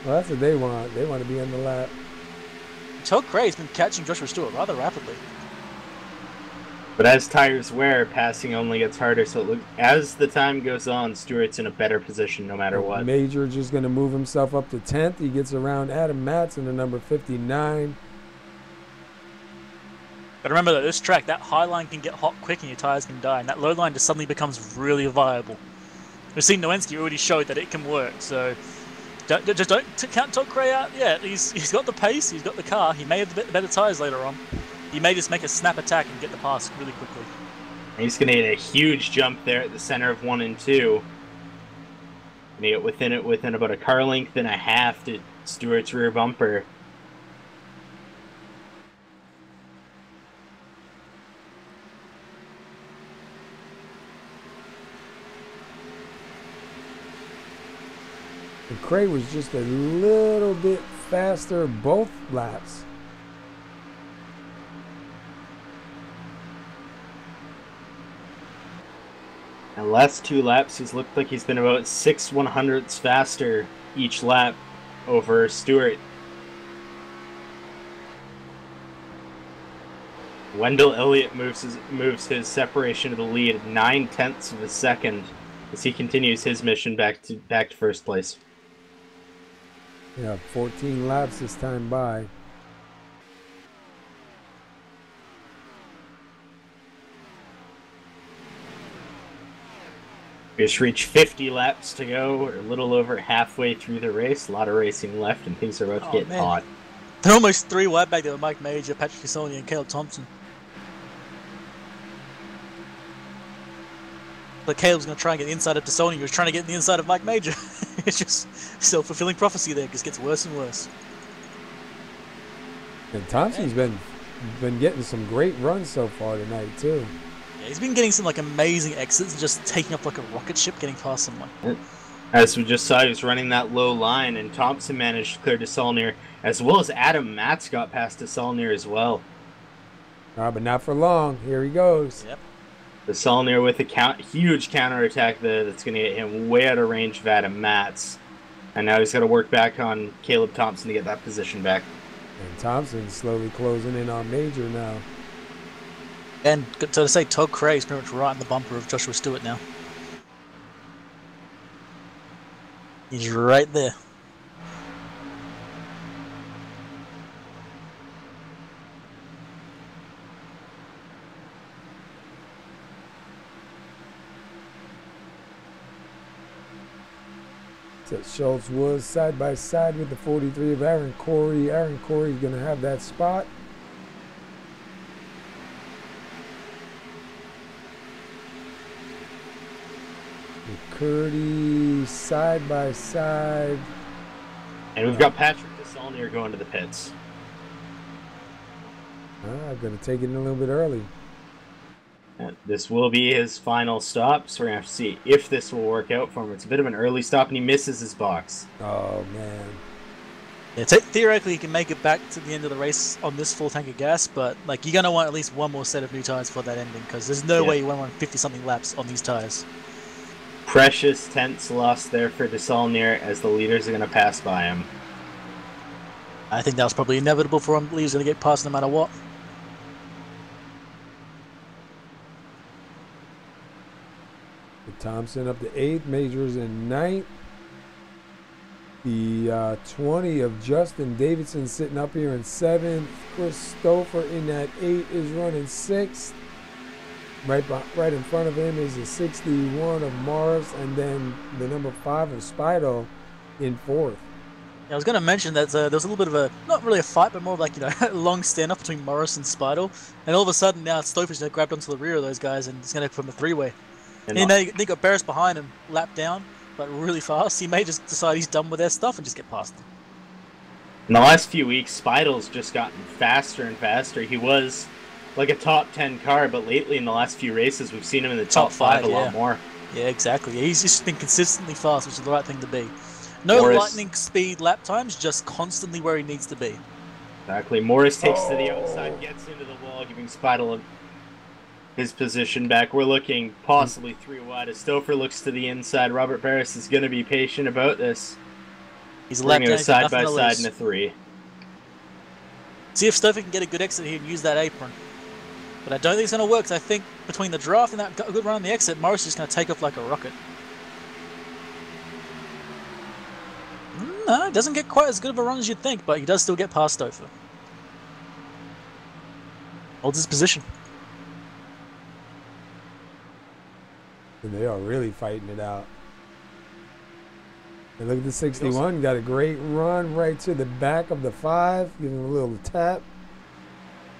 Well, that's what they want. They want to be on the lap. Todd Cray's been catching Joshua Stewart rather rapidly. But as tires wear, passing only gets harder. So as the time goes on, Stewart's in a better position no matter what. Major just going to move himself up to 10th. He gets around Adam Matson, the number 59. But remember that this track, that high line can get hot quick and your tires can die, and that low line just suddenly becomes really viable. We've seen Nowinski already showed that it can work, so just don't count Todd Cray out yet. He's got the pace, he's got the car, he may have the better tires later on. He may just make a snap attack and get the pass really quickly. He's going to get a huge jump there at the center of 1 and 2. Going to get within about a car length and a half to Stewart's rear bumper. And Cray was just a little bit faster both laps. The last 2 laps, he's looked like he's been about 6 100ths faster each lap over Stewart. Wendell Elliott moves his separation to the lead 9/10 of a second as he continues his mission back to first place. Yeah, 14 laps this time by. We just reached 50 laps to go. We're a little over halfway through the race. A lot of racing left, and things are about to get hot. They're almost 3 wide back there with Mike Major, Patrick DeSaulnier, and Caleb Thompson. But Caleb's going to try and get the inside of DeSaulnier. He was trying to get in the inside of Mike Major. It's just self-fulfilling prophecy there. It just gets worse and worse. And Thompson's been getting some great runs so far tonight, too. Yeah, he's been getting some like amazing exits and just taking up like a rocket ship, getting past someone. As we just saw, he was running that low line, and Thompson managed to clear DeSaulnier, as well as Adam Matz got past DeSaulnier as well. But not for long. Here he goes. Yep. DeSaulnier with a huge counterattack that's going to get him way out of range of Adam Matz. And now he's got to work back on Caleb Thompson to get that position back. And Thompson's slowly closing in on Major now. And to say Todd Cray is pretty much right in the bumper of Joshua Stewart now. He's right there. So Schultz was side by side with the 43 of Aaron Corey. Aaron Corey's going to have that spot. McCurdy side by side. And we've got Patrick DeSaulnier going to the pits. I'm going to take it in a little bit early. And this will be his final stop, so we're going to have to see if this will work out for him. It's a bit of an early stop, and he misses his box. Oh, man. Yeah, theoretically, he can make it back to the end of the race on this full tank of gas, but like you're going to want at least one more set of new tires for that ending, because there's no way you want to run 50-something laps on these tires. Precious tenths lost there for DeSaulnier as the leaders are going to pass by him. I think that was probably inevitable for him. Leaders going to get past no matter what. Thompson up to 8th, Majors in 9th. The 20 of Justin Davidson sitting up here in 7th. Chris Stouffer in that 8 is running 6th. Right in front of him is the 61 of Morris, and then the number 5 of Spido in 4th. Yeah, I was going to mention that there was a little bit of a, not really a fight, but more of like, a long stand-up between Morris and Spido. And all of a sudden now Stouffer's grabbed onto the rear of those guys and it's going to come a three-way. And they got Barris behind him, lap down, but really fast. He may just decide he's done with their stuff and just get past them. In the last few weeks, Spido's just gotten faster and faster. He was like a top 10 car, but lately in the last few races, we've seen him in the top 5 a lot more. Yeah, exactly. He's just been consistently fast, which is the right thing to be. No lightning speed lap times, just constantly where he needs to be. Exactly. Morris takes to the outside, gets into the wall, giving Spido his position back. We're looking possibly 3 wide. As Stouffer looks to the inside, Robert Barris is going to be patient about this. He's bringing a side by side in a 3. See if Stouffer can get a good exit here and use that apron. But I don't think it's going to work, because I think between the draft and that good run on the exit, Morris is going to take off like a rocket. No, it doesn't get quite as good of a run as you'd think, but he does still get past Stouffer. Holds his position. And they are really fighting it out. And look at the 61, got a great run right to the back of the 5, giving him a little tap.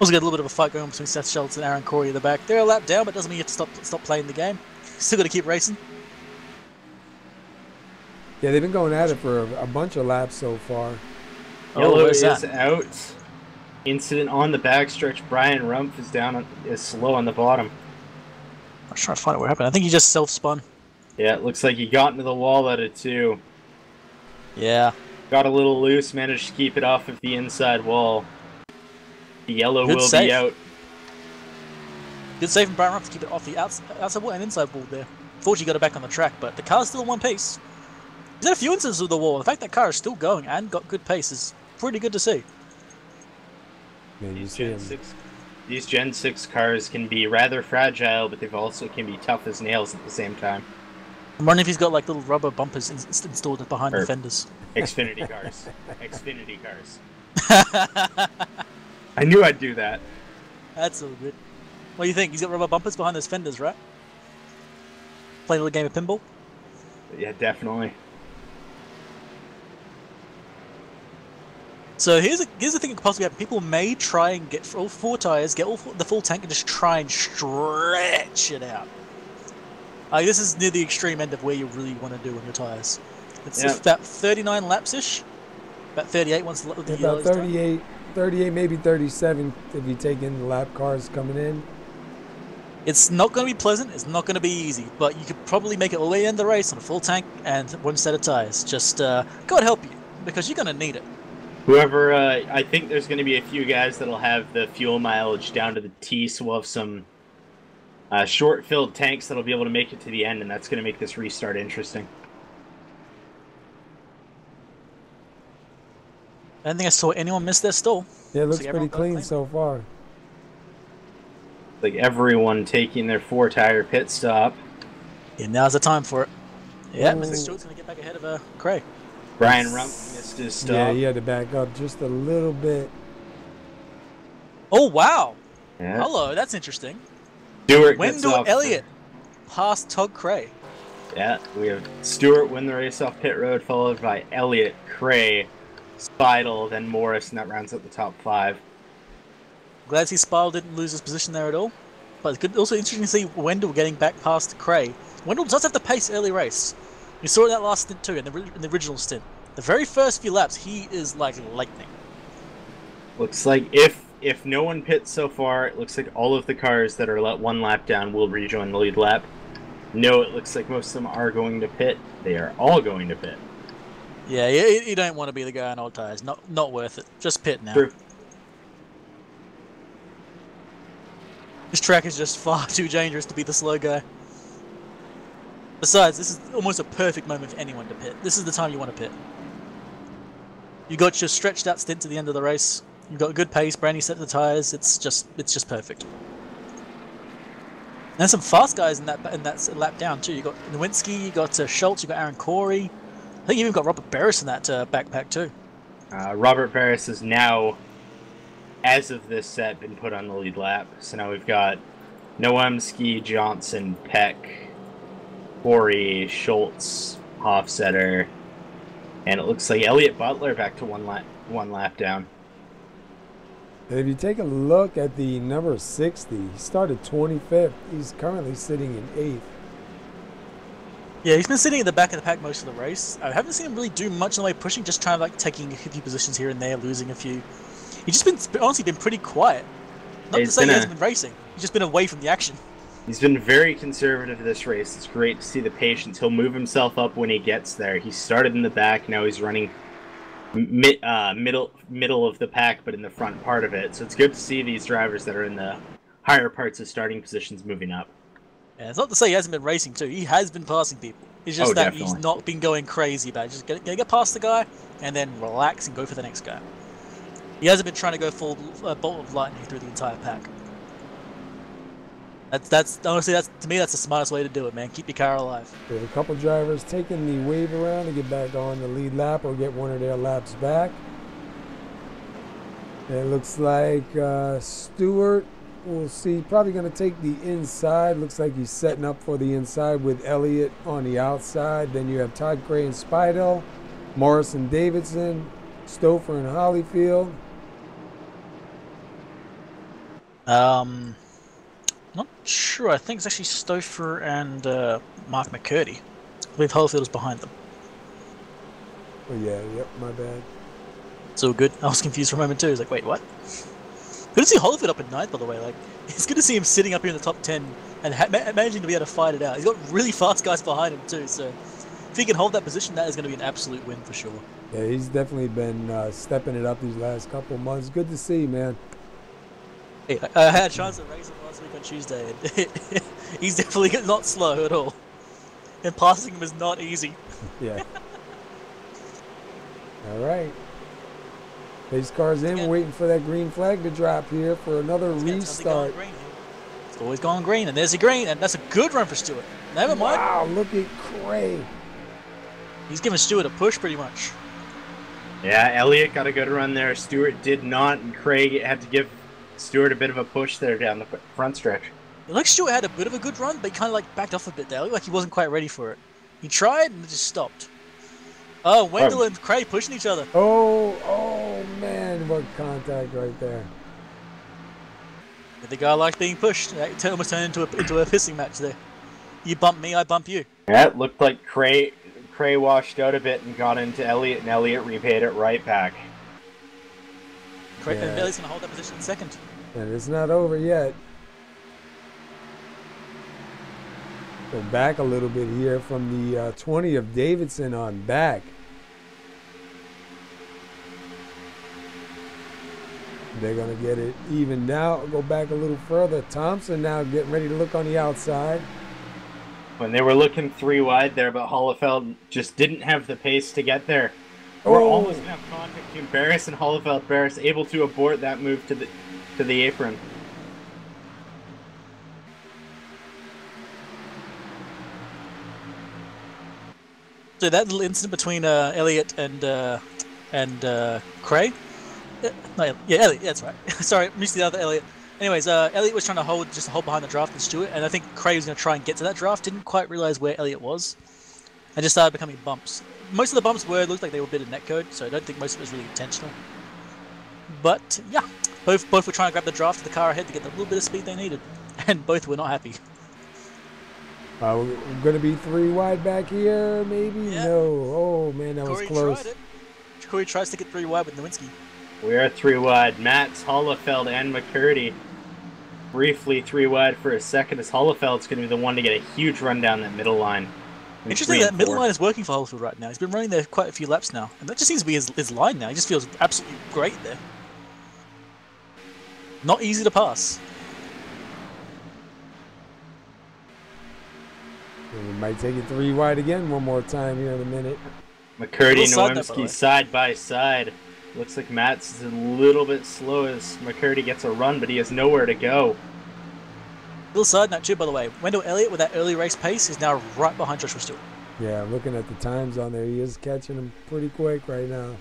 Also got a little bit of a fight going on between Seth Schultz and Aaron Corey at the back. They're a lap down, but doesn't mean you have to stop playing the game. Still got to keep racing. Yeah, they've been going at it for a bunch of laps so far. Yellow is out. Incident on the backstretch. Brian Rumpf is slow on the bottom. I'm trying to find out what happened. I think he just self-spun. Yeah, it looks like he got into the wall at it too. Yeah. Got a little loose, managed to keep it off of the inside wall. The yellow will be out. Good save from Brian Rumpf to keep it off the outside wall and inside wall there. Fortunately, he got it back on the track, but the car's still in one piece. He's had a few instances with the wall. The fact that car is still going and got good pace is pretty good to see. Man, these Gen 6 cars can be rather fragile, but they also can be tough as nails at the same time. I'm wondering if he's got like little rubber bumpers installed behind the fenders. Xfinity cars. Xfinity cars. I knew I'd do that. That's all good. What do you think? He's got rubber bumpers behind those fenders, right? Playing a little game of pinball? Yeah, definitely. So here's the thing that could possibly happen. People may try and get all 4 tires, get the full tank, and just try and stretch it out. This is near the extreme end of where you really want to do on your tires. It's about 39 laps-ish. About 38 once the about 38, maybe 37 if you take in the lap cars coming in. It's not going to be pleasant. It's not going to be easy, but you could probably make it all the way in the race on a full tank and 1 set of tires. Just God help you, because you're going to need it. Whoever, I think there's going to be a few guys that'll have the fuel mileage down to the T, so we'll have some short-filled tanks that'll be able to make it to the end, and that's going to make this restart interesting. I don't think I saw anyone miss their stall. Yeah, it looks pretty clean so far. Like everyone taking their 4-tire pit stop. Yeah, now's the time for it. Yeah, Mr. Stewart's going to get back ahead of Craig. Brian Rumpf missed his stop. Yeah, he had to back up just a little bit. Oh, wow. Yeah. Hello, that's interesting. Wendell Elliott past Todd Cray. Yeah, we have Stewart win the race off pit road, followed by Elliott, Cray, Speidel, then Morris, and that rounds up the top 5. Glad to see Speidel didn't lose his position there at all. But it's also interesting to see Wendell getting back past Cray. Wendell does have the pace early race. We saw it that last stint too, in the original stint. The very first few laps, he is like lightning. Looks like if no one pits so far, it looks like all of the cars that are 1 lap down will rejoin the lead lap. No, it looks like most of them are going to pit. They are all going to pit. Yeah, you don't want to be the guy on old tires. Not worth it. Just pit now. True. This track is just far too dangerous to be the slow guy. Besides, this is almost a perfect moment for anyone to pit. This is the time you want to pit. You got your stretched out stint to the end of the race. You've got a good pace, brand new set of tires. It's just perfect. And there's some fast guys in that lap down too. You got Nowinski, you got Schultz, you got Aaron Corey. I think you even got Robert Barris in that backpack too. Robert Barris is now, as of this set, been put on the lead lap. So now we've got Noemski, Johnson, Peck, Corey, Schultz, Hofstetter, and it looks like Elliott Butler back to one lap down. And if you take a look at the number 60, he started 25th. He's currently sitting in 8th. Yeah, he's been sitting at the back of the pack most of the race. I haven't seen him really do much in the way of pushing, just trying to like taking a few positions here and there, losing a few. He's just been honestly been pretty quiet. Not to say he hasn't been racing. He's just been away from the action. He's been very conservative this race. It's great to see the patience. He'll move himself up when he gets there. He started in the back. Now he's running middle of the pack, but in the front part of it. So it's good to see these drivers that are in the higher parts of starting positions moving up. Yeah, it's not to say he hasn't been racing too. He has been passing people. It's just that definitely. He's not been going crazy about it. Just get past the guy and then relax and go for the next guy. He hasn't been trying to go full bolt of lightning through the entire pack. That's honestly, to me, that's the smartest way to do it, man. Keep your car alive. We have a couple drivers taking the wave around to get back on the lead lap or get one of their laps back. It looks like Stewart, we'll see, probably going to take the inside. Looks like he's setting up for the inside with Elliott on the outside. Then you have Todd Gray and Speidel, Morrison Davidson, Stouffer and Hollyfield. Not sure. I think it's actually Stouffer and Mark McCurdy. I believe Holyfield is behind them. Oh yeah, yep, my bad. It's all good. I was confused for a moment too. I was like, wait, what? Good to see Holyfield up at 9th, by the way. Like, it's good to see him sitting up here in the top 10 and managing to be able to fight it out. He's got really fast guys behind him too, so if he can hold that position, that is going to be an absolute win for sure. Yeah, he's definitely been stepping it up these last couple of months. Good to see, man. Hey, I had a chance to race him last week on Tuesday, and he's definitely not slow at all. And passing him is not easy. Yeah. All right. Pace car's in. We're waiting for that green flag to drop here for another restart. It's always going green, and there's a green, and that's a good run for Stewart. Never mind. Wow, look at Cray. He's giving Stewart a push pretty much. Yeah, Elliott got a good run there. Stewart did not, and Craig had to give Stewart a bit of a push there down the front stretch. It looked like Stewart had a bit of a good run, but he kind of like backed off a bit there. It looked like he wasn't quite ready for it. He tried and it just stopped. Oh, Wendell and Craig pushing each other. Oh man, what contact right there. The guy likes being pushed. It almost turned into a pissing match there. You bump me, I bump you. Yeah, it looked like Cray washed out a bit and got into Elliott, and Elliott repaid it right back. And Elliott's going to hold that position in second. And it's not over yet. Go back a little bit here from the 20 of Davidson on back. They're going to get it evened out. Go back a little further. Thompson now getting ready to look on the outside. When they were looking 3 wide there, but Hollefeld just didn't have the pace to get there. We're almost going to have contact between Barris and Hollefeld. Barris able to abort that move to the apron. So that little incident between Elliott and Cray. Elliott. Yeah, that's right. Sorry, I missed the other Elliott. Anyways, Elliott was trying to hold behind the draft and Stewart, and I think Cray was going to try and get to that draft. Didn't quite realize where Elliott was, and just started becoming bumps. Most of the bumps looked like they were a bit of netcode, so I don't think most of it was really intentional. But yeah, both were trying to grab the draft of the car ahead to get the little bit of speed they needed, and both were not happy. We're going to be 3 wide back here, maybe? Yeah. No. Oh, man, that was close. Tried it. Corey tries to get 3 wide with Nowinski. We are 3 wide. Matz, Hollefeld, and McCurdy. Briefly 3 wide for a second, as Hollefeld's going to be the one to get a huge run down that middle line. Interesting that middle line is working for Hollefeld right now. He's been running there quite a few laps now, and that just seems to be his line now. He just feels absolutely great there. Not easy to pass. And we might take it 3 wide again one more time here in a minute. McCurdy and Noemski side by side. Looks like Matt's is a little bit slow as McCurdy gets a run, but he has nowhere to go. Little side note too, by the way. Wendell Elliott with that early race pace is now right behind Joshua Stewart. Yeah, looking at the times on there, he is catching him pretty quick right now.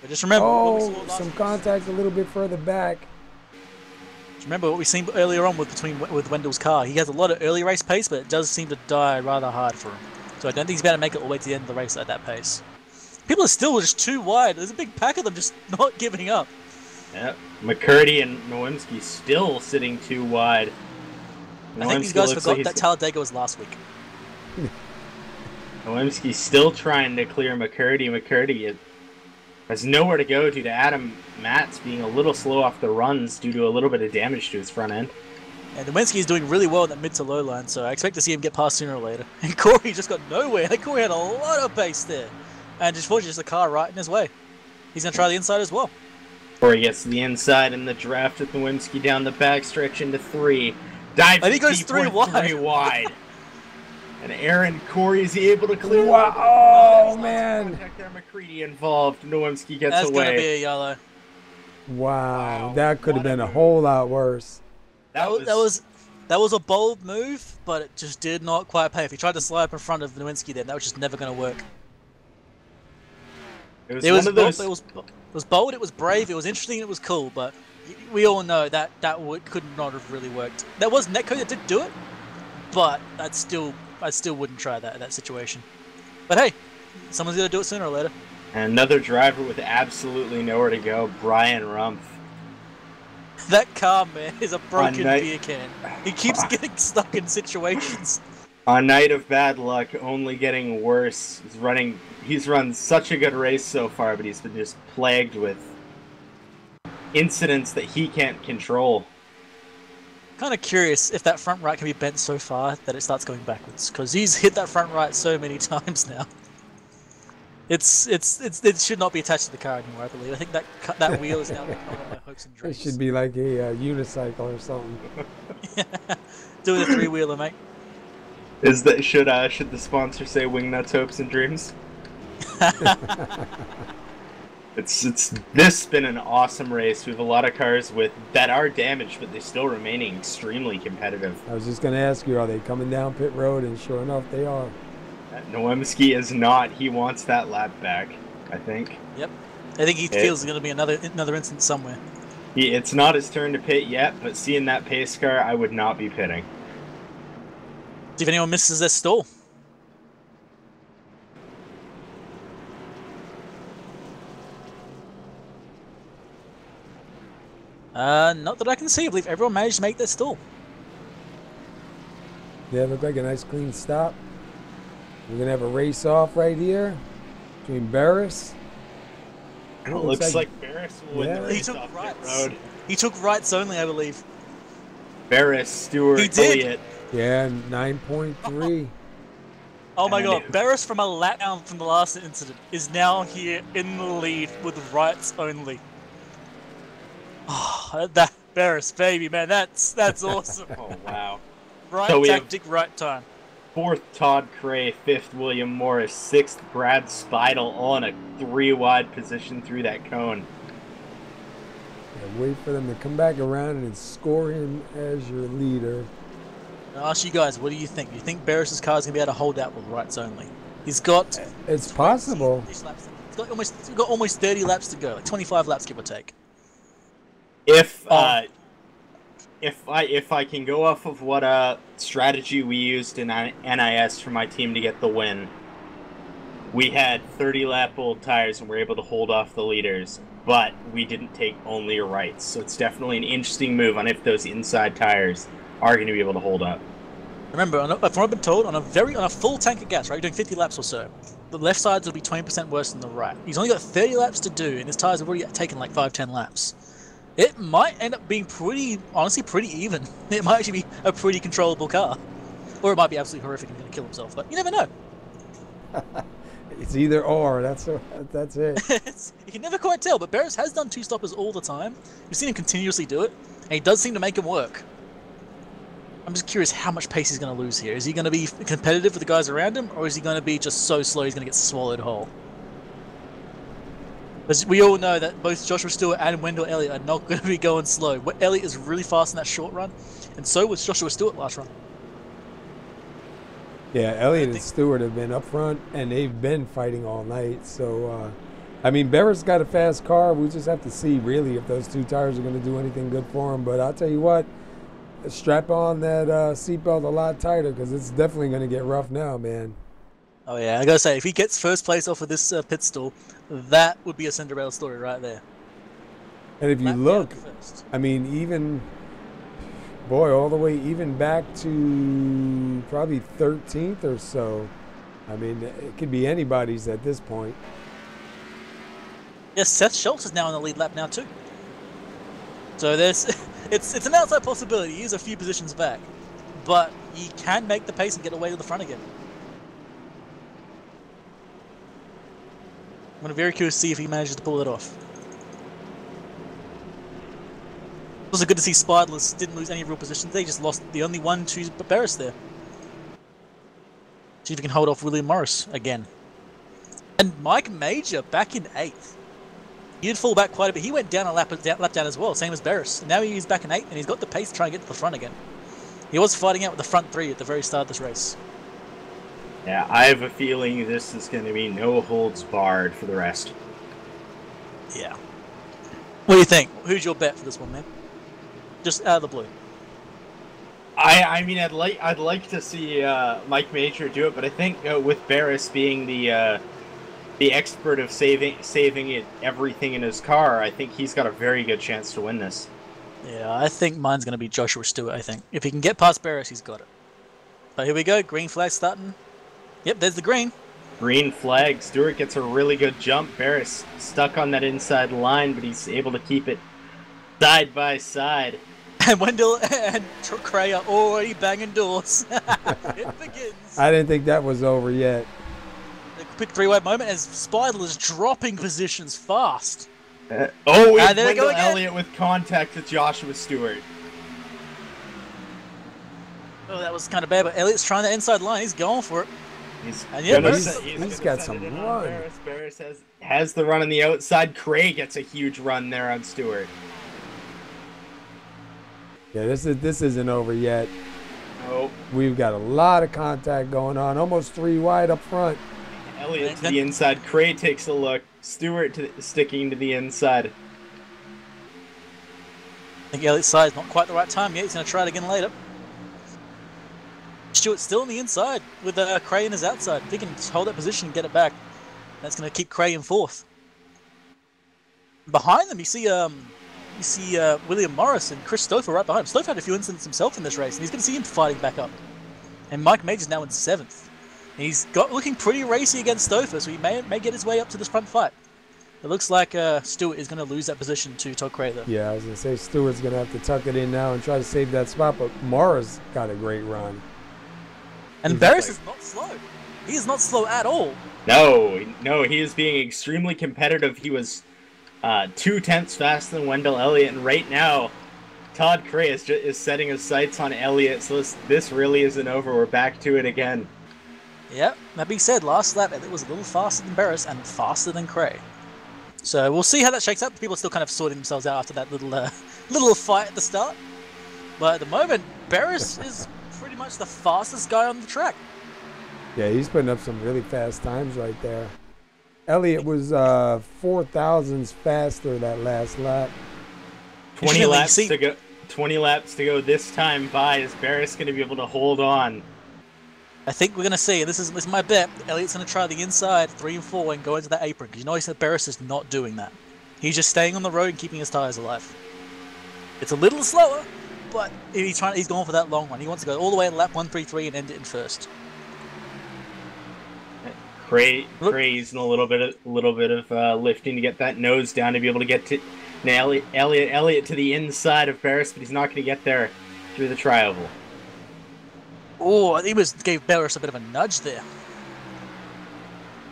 But just remember, some contact a little bit further back. Just Remember what we seen earlier on with Wendell's car. He has a lot of early race pace, but it does seem to die rather hard for him. So I don't think he's about to make it all the way to the end of the race at that pace. People are still just too wide. There's a big pack of them just not giving up. Yep. McCurdy and Nowinski still sitting too wide. I think these guys forgot that Talladega was last week. Nowinski's still trying to clear McCurdy. McCurdy has nowhere to go due to Adam Matz being a little slow off the runs due to a little bit of damage to his front end. And Nowinski is doing really well in that mid to low line, so I expect to see him get past sooner or later. And Corey just got nowhere. Corey had a lot of pace there. And just fortunately, just a car right in his way. He's going to try the inside as well. Corey gets to the inside in the draft with Nowinski down the backstretch into 3. Dives and he goes 3 wide. And Aaron Corey is able to clear. Wow! Oh, man. McCready involved. Nowinski gets That's away. That's going to be a yellow. Wow. That could have been a whole lot worse. That was a bold move, but it just did not quite pay. If he tried to slide up in front of Nowinski then, that was just never going to work. It was bold, it was brave, it was interesting, it was cool, but we all know that could not have really worked. That was Netco that did do it, but I still wouldn't try that situation. But hey, someone's going to do it sooner or later. And another driver with absolutely nowhere to go, Brian Rumpf. That car, man, is a broken beer can. He keeps getting stuck in situations. On night of bad luck, only getting worse. He's run such a good race so far, but he's been just plagued with incidents that he can't control. Kind of curious if that front right can be bent so far that it starts going backwards, because he's hit that front right so many times now. It should not be attached to the car anymore, I believe. I think that wheel is now on my hopes and dreams. It should be like a unicycle or something. Doing a 3-wheeler, mate. Should the sponsor say Wingnuts Hopes and Dreams? This been an awesome race. We have a lot of cars that are damaged, but they're still remaining extremely competitive. I was just going to ask you, are they coming down pit road? And sure enough, they are. Nowinski is not. He wants that lap back, I think. Yep. I think he feels there's going to be another incident somewhere. It's not his turn to pit yet, but seeing that pace car, I would not be pitting. See if anyone misses their stall. Not that I can see. I believe everyone managed to make their stall. Yeah, look like a nice clean stop. We're going to have a race off right here between Barris. It looks like Barris will win the race off the road. He took rights only, I believe. Barris, Stewart, Elliott. Yeah, 9.3. Oh my god, Barris from a lap down from the last incident is now here in the lead with rights only. Oh, that Barris, baby, man, that's awesome. Oh, wow. Right so tactic, right time. 4th, Todd Cray. 5th, William Morris. 6th, Brad Speidel, all in a 3-wide position through that cone. Yeah, wait for them to come back around and score him as your leader. I'll ask you guys, what do you think? Do you think Barris's car is going to be able to hold out with rights only? He's got... It's possible. He's got almost 30 laps to go, like 25 laps, give or take. If I can go off of what strategy we used in NIS for my team to get the win, we had 30-lap old tires and were able to hold off the leaders, but we didn't take only rights. So it's definitely an interesting move on if those inside tires are going to be able to hold up. Remember, from what I've been told, on a full tank of gas, right, you're doing 50 laps or so, the left sides will be 20% worse than the right. He's only got 30 laps to do, and his tires have already taken like 5-10 laps. It might end up being honestly pretty even. It might actually be a pretty controllable car. Or it might be absolutely horrific and going to kill himself, but you never know. It's either or, that's it. You can never quite tell, but Barris has done 2-stoppers all the time. We've seen him continuously do it, and he does seem to make them work. I'm just curious how much pace he's going to lose here. Is he going to be competitive with the guys around him, or is he going to be just so slow he's going to get swallowed whole? As we all know that both Joshua Stewart and Wendell Elliott are not going to be going slow. Elliott is really fast in that short run, and so was Joshua Stewart last run. Yeah, Elliott and Stewart have been up front, and they've been fighting all night. So I mean, Barrett's got a fast car. We just have to see, really, if those 2 tires are going to do anything good for him. But I'll tell you what, strap on that seatbelt a lot tighter because it's definitely going to get rough now, man. Oh yeah, I gotta say, if he gets first place off of this pit stall, that would be a Cinderella story right there. And if you look, I mean, even, boy, all the way even back to probably 13th or so. I mean, it could be anybody's at this point. Yes, Seth Schultz is now in the lead lap now too. So there's, it's an outside possibility. He is a few positions back, but he can make the pace and get away to the front again. I'm very curious to see if he manages to pull it off. It was good to see Spiderless didn't lose any real positions. They just lost the only one to Barris there. See if he can hold off William Morris again. And Mike Major back in 8th. He did fall back quite a bit. He went down a lap down as well, same as Barris. And now he's back in 8th, and he's got the pace to try and get to the front again. He was fighting out with the front 3 at the very start of this race. Yeah, I have a feeling this is going to be no holds barred for the rest. Yeah. What do you think? Who's your bet for this one, man? Just out of the blue. I mean, I'd like to see Mike Major do it, but I think with Barris being the expert of saving everything in his car, I think he's got a very good chance to win this. Yeah, I think mine's going to be Joshua Stewart, I think. If he can get past Barris, he's got it. But here we go, green flag starting. Yep, there's the green. Green flag. Stewart gets a really good jump. Barris stuck on that inside line, but he's able to keep it side by side. And Wendell and Cray are already banging doors. It begins. I didn't think that was over yet. The quick 3-way moment as Spider is dropping positions fast. It's Wendell again. Elliott with contact with Joshua Stewart. Oh, that was kind of bad, but Elliott's trying the inside line. He's going for it. He's got some run. Barris has the run on the outside. Cray gets a huge run there on Stewart. Yeah, this isn't over yet. Nope. We've got a lot of contact going on. Almost 3 wide up front. Elliott to the inside. Cray takes a look. Stewart sticking to the inside. I think Elliott's side is not quite the right time yet. He's going to try it again later. Stewart's still on the inside with Cray in his outside. If he can hold that position and get it back, that's going to keep Cray in 4th. Behind them, you see William Morris and Chris Stouffer right behind him. Stouffer had a few incidents himself in this race, and he's going to see him fighting back up. And Mike Major's now in 7th. And he's looking pretty racy against Stouffer, so he may get his way up to this front fight. It looks like Stewart is going to lose that position to Todd Cray, though. Yeah, I was going to say Stewart's going to have to tuck it in now and try to save that spot, but Morris got a great run. And Barris is not slow. He is not slow at all. No, he is being extremely competitive. He was 2/10 faster than Wendell Elliott, and right now, Todd Cray is setting his sights on Elliott, so this really isn't over. We're back to it again. Yeah, that being said, last lap it was a little faster than Barris and faster than Cray. So we'll see how that shakes out. People are still kind of sorting themselves out after that little fight at the start. But at the moment, Barris is pretty much the fastest guy on the track. Yeah, he's putting up some really fast times right there. Elliott was 4 thousandths faster that last lap. 20 laps to go. 20 laps to go this time by. Is Barris going to be able to hold on? I think we're going to see, this is my bet, Elliott's going to try the inside 3 and 4 and go into that apron. Because you know he said Barris is not doing that. He's just staying on the road and keeping his tyres alive. It's a little slower, but he's going for that long run. He wants to go all the way to lap 133 and end it in 1st. Cray's in a little bit of lifting to get that nose down to be able to get to Elliott to the inside of Barris, but he's not going to get there through the tri-oval. Oh, he gave Barris a bit of a nudge there.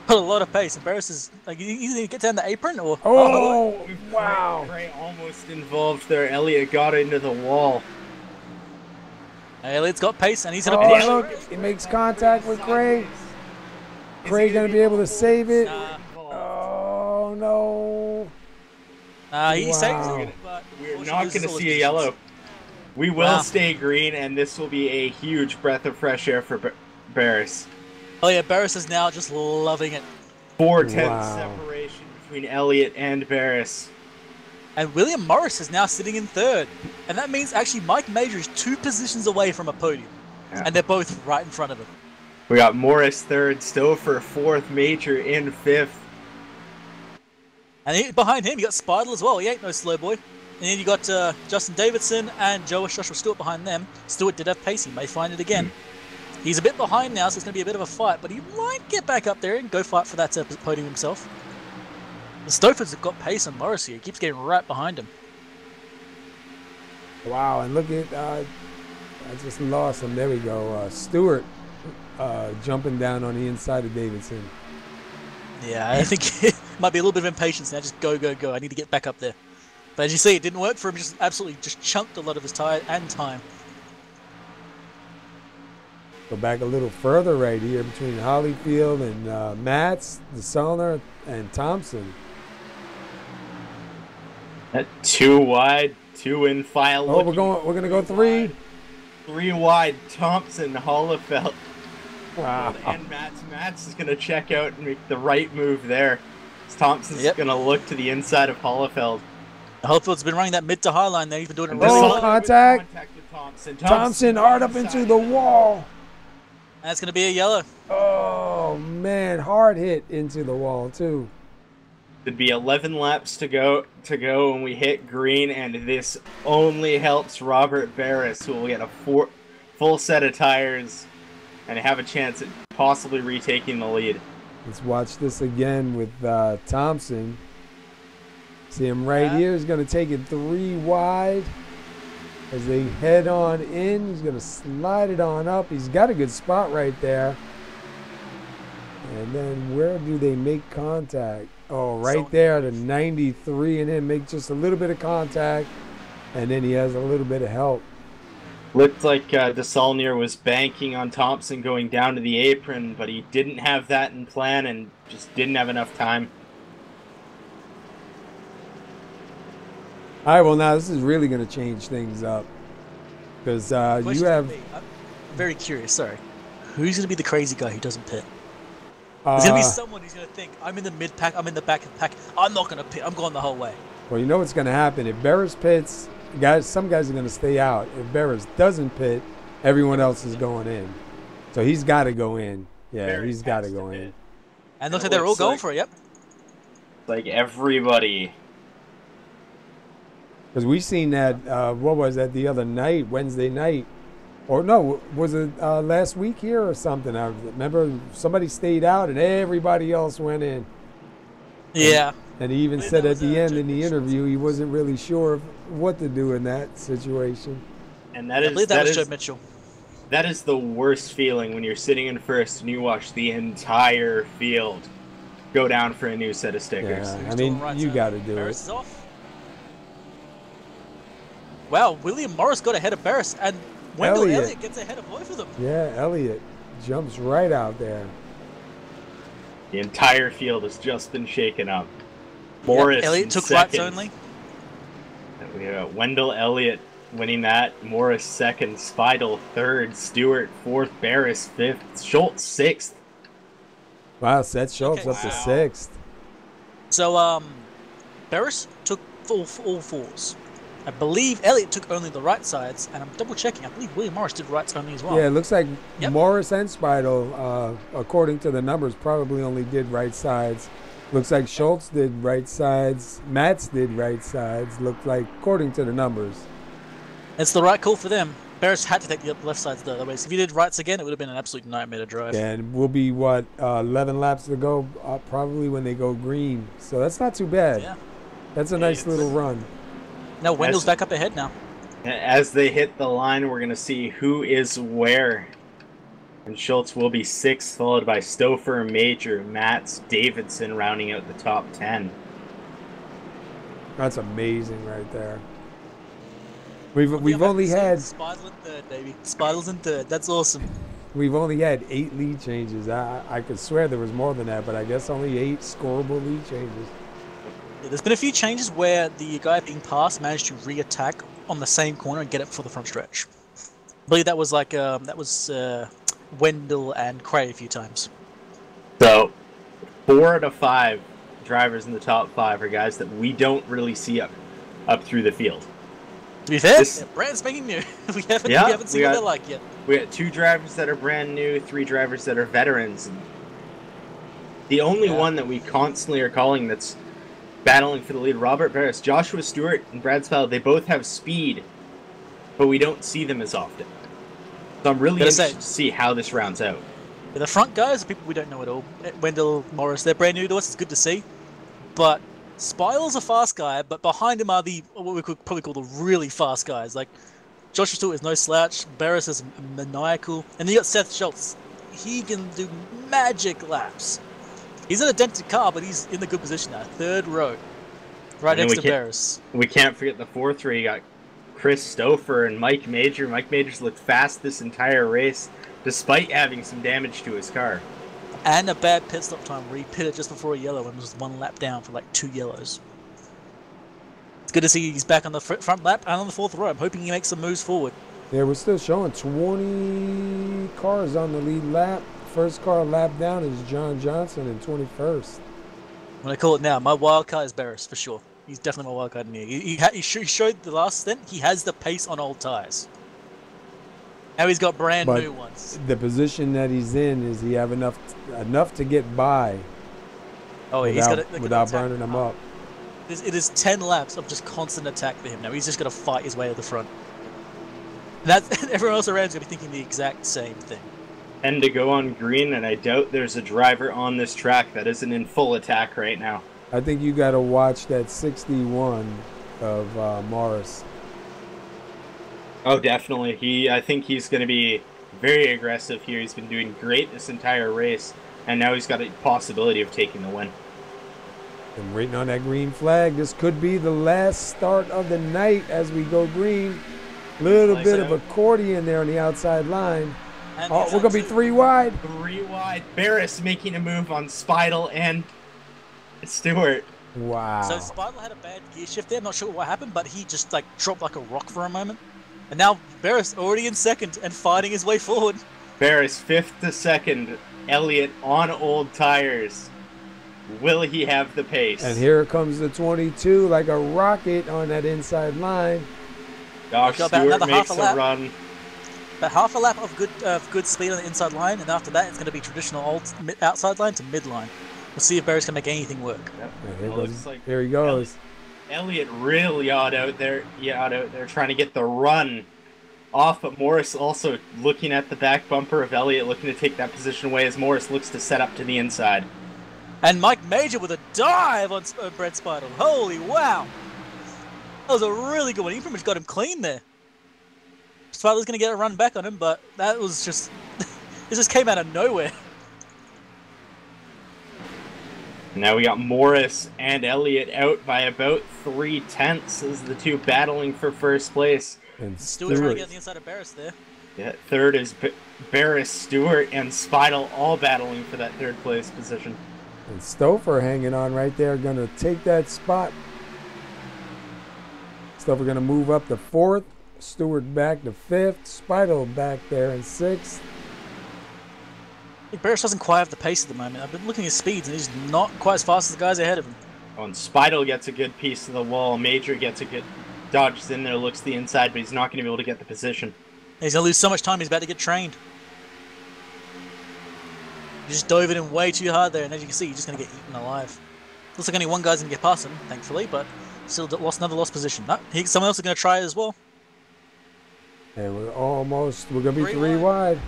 Put a lot of pace, and Barris is like he's going to get down the apron or. Oh, wow! Cray almost involved there. Elliott got into the wall. Elliott's got pace, and he's going to. Oh, look! He makes contact with Cray. Cray going to be able to save it. Oh no! He saves it, but we're not going to see a yellow. We will stay green, and this will be a huge breath of fresh air for Barris. Oh yeah, Barris is now just loving it. 4/10 separation between Elliott and Barris. And William Morris is now sitting in third. And that means actually Mike Major is 2 positions away from a podium. Yeah. And they're both right in front of him. We got Morris third, Stouffer fourth, Major in fifth. And behind him, you got Speidel as well. He ain't no slow boy. And then you got Justin Davidson and Joshua Stewart behind them. Stewart did have pace. He may find it again. He's a bit behind now, so it's going to be a bit of a fight. But he might get back up there and go fight for that podium himself. The Stouffer's have got pace on Morris here. He keeps getting right behind him. Wow, and look at... I just lost him. There we go. Stewart jumping down on the inside of Davidson. Yeah, I think it might be a little bit of impatience now. Just go, go, go. I need to get back up there. But as you see, it didn't work for him. Just absolutely just chunked a lot of his tire and time. Go back a little further right here between Holyfield and Matz, DeSaulnier, and Thompson. That 2 wide, 2 in file. Oh, we're gonna go 3. 3 wide. Thompson, Holyfield. Wow. And Matz is gonna check out and make the right move there. Thompson's gonna look to the inside of Holyfield. Holifield's been running that mid to high line there. He's been doing it really well. Contact with Thompson hard up into the wall. And that's going to be a yellow. Oh, man. Hard hit into the wall, too. It'd be 11 laps to go when we hit green, and this only helps Robert Barris, who will get a full set of tires and have a chance at possibly retaking the lead. Let's watch this again with Thompson. See him right here. He's going to take it 3 wide as they head on in. He's going to slide it on up. He's got a good spot right there. And then where do they make contact? Oh, right there to 93, and then make just a little bit of contact, and then he has a little bit of help. Looked like DeSaulnier was banking on Thompson going down to the apron, but he didn't have that in plan and just didn't have enough time. All right, well, now this is really going to change things up because you have... I'm very curious, sorry. Who's going to be the crazy guy who doesn't pit? There's going to be someone who's going to think, I'm in the mid-pack, I'm in the back of the pack, I'm not going to pit, I'm going the whole way. Well, you know what's going to happen. If Barris pits, some guys are going to stay out. If Barris doesn't pit, everyone else is going in. So he's got to go in. Yeah, Barris he's got to go in. And looks like they're all going for it, yep. Like everybody... Because we seen that, what was that, the other night, Wednesday night? Or no, was it last week here or something? I remember somebody stayed out and everybody else went in. Yeah. And he even said at the end in the interview he wasn't really sure of what to do in that situation. And I believe that was Joe Mitchell. That is the worst feeling when you're sitting in first and you watch the entire field go down for a new set of stickers. Yeah, I mean, you got to do Barris it. Is off. Wow, William Morris got ahead of Barris, and Wendell Elliott gets ahead of both of them. Yeah, Elliott jumps right out there. The entire field has just been shaken up. Morris Elliott took rights only. We got Wendell Elliott winning that. Morris second, Speidel third, Stewart fourth, Barris fifth, Schultz sixth. Wow, Seth Schultz up to sixth. So, Barris took all fours. I believe Elliott took only the right sides, and I'm double checking. I believe William Morris did rights only as well. Yeah, it looks like Morris and Speidel, according to the numbers, probably only did right sides. Looks like Schultz did right sides. Matz did right sides. Looked like, according to the numbers. It's the right call for them. Barris had to take the left sides the other way. So if he did rights again, it would have been an absolute nightmare to drive. Yeah, and we'll be, 11 laps to go, probably when they go green. So that's not too bad. Yeah. That's a nice little run. No, Wendell's back up ahead now. As they hit the line, we're going to see who is where. And Schultz will be sixth, followed by Stouffer, Major, Matz, Davidson, rounding out the top 10. That's amazing right there. We've only had... Speidel in third, baby. Speidel's in third. That's awesome. We've only had 8 lead changes. I could swear there was more than that, but I guess only 8 scoreable lead changes. Yeah, there's been a few changes where the guy being passed managed to re-attack on the same corner and get it for the front stretch. I believe that was like Wendell and Cray a few times. So, 4 out of 5 drivers in the top 5 are guys that we don't really see up through the field. To be fair, brand spanking new. we haven't seen what they're like yet. We got 2 drivers that are brand new, 3 drivers that are veterans. The only one that we constantly are calling that's battling for the lead, Robert Barris, Joshua Stewart, and Brad Spell, they both have speed, but we don't see them as often. So I'm really interested to see how this rounds out. The front guys are people we don't know at all. Wendell, Morris, they're brand new to us. It's good to see. But Spidel's a fast guy, but behind him are what we could probably call the really fast guys. Like Joshua Stewart is no slouch. Barris is maniacal. And then you got Seth Schultz. He can do magic laps. He's in a dented car, but he's in the good position now. 3rd row. Right next to Barris. We can't forget the 4th row. You got Chris Stouffer and Mike Major. Mike Major's looked fast this entire race, despite having some damage to his car. And a bad pit stop time where he pitted just before a yellow and was 1 lap down for like 2 yellows. It's good to see he's back on the front lap and on the 4th row. I'm hoping he makes some moves forward. Yeah, we're still showing 20 cars on the lead lap. First car lap down is John Johnson in 21st. I'm going to call it now. My wild card is Barris, for sure. He's definitely my wild card in here. He showed the last stint. He has the pace on old tyres. Now he's got brand new ones. The position that he's in is he have enough to get by. Oh, without burning them up. It is 10 laps of just constant attack for him now. He's just going to fight his way to the front. And everyone else around is going to be thinking the exact same thing. 10 to go on green, and I doubt there's a driver on this track that isn't in full attack right now. I think you got to watch that 61 of Morris. Oh, definitely. I think he's going to be very aggressive here. He's been doing great this entire race, and now he's got a possibility of taking the win. And waiting on that green flag. This could be the last start of the night as we go green. Little bit of accordion there on the outside line. Oh, we're going to be 3 wide. 3 wide. Barris making a move on Spidel and Stewart. Wow. So Spidel had a bad gear shift there. I'm not sure what happened, but he just like dropped like a rock for a moment. And now Barris already in 2nd and fighting his way forward. Barris 5th to 2nd. Elliott on old tires. Will he have the pace? And here comes the 22 like a rocket on that inside line. Josh Stewart makes a run. About half a lap of good speed on the inside line, and after that it's going to be traditional outside line to midline. We'll see if Barris can make anything work. Yep. Yeah, here he goes. Elliott really out there trying to get the run off, but Morris also looking at the back bumper of Elliott, looking to take that position away as Morris looks to set up to the inside. And Mike Major with a dive on Brett Spidel. Holy wow! That was a really good one. He pretty much got him clean there. Spider's going to get a run back on him, but that was just... it just came out of nowhere. Now we got Morris and Elliott out by about 3/10 as the two battling for first place. And Stewart trying to get on the inside of Barris there. Yeah, 3rd is Barris, Stewart, and Spidel all battling for that 3rd place position. And Stouffer hanging on right there, going to take that spot. Stouffer going to move up to 4th. Stewart back to 5th. Spidel back there in 6th. I think Barris doesn't quite have the pace at the moment. I've been looking at his speeds, and he's not quite as fast as the guys ahead of him. Oh, and Spidel gets a good piece of the wall. Major gets a good... dodges in there, looks to the inside, but he's not going to be able to get the position. He's going to lose so much time, he's about to get trained. He just dove it in way too hard there, and as you can see, he's just going to get eaten alive. Looks like only one guy's going to get past him, thankfully, but still another lost position. No, someone else is going to try it as well. And we're going to be 3 wide.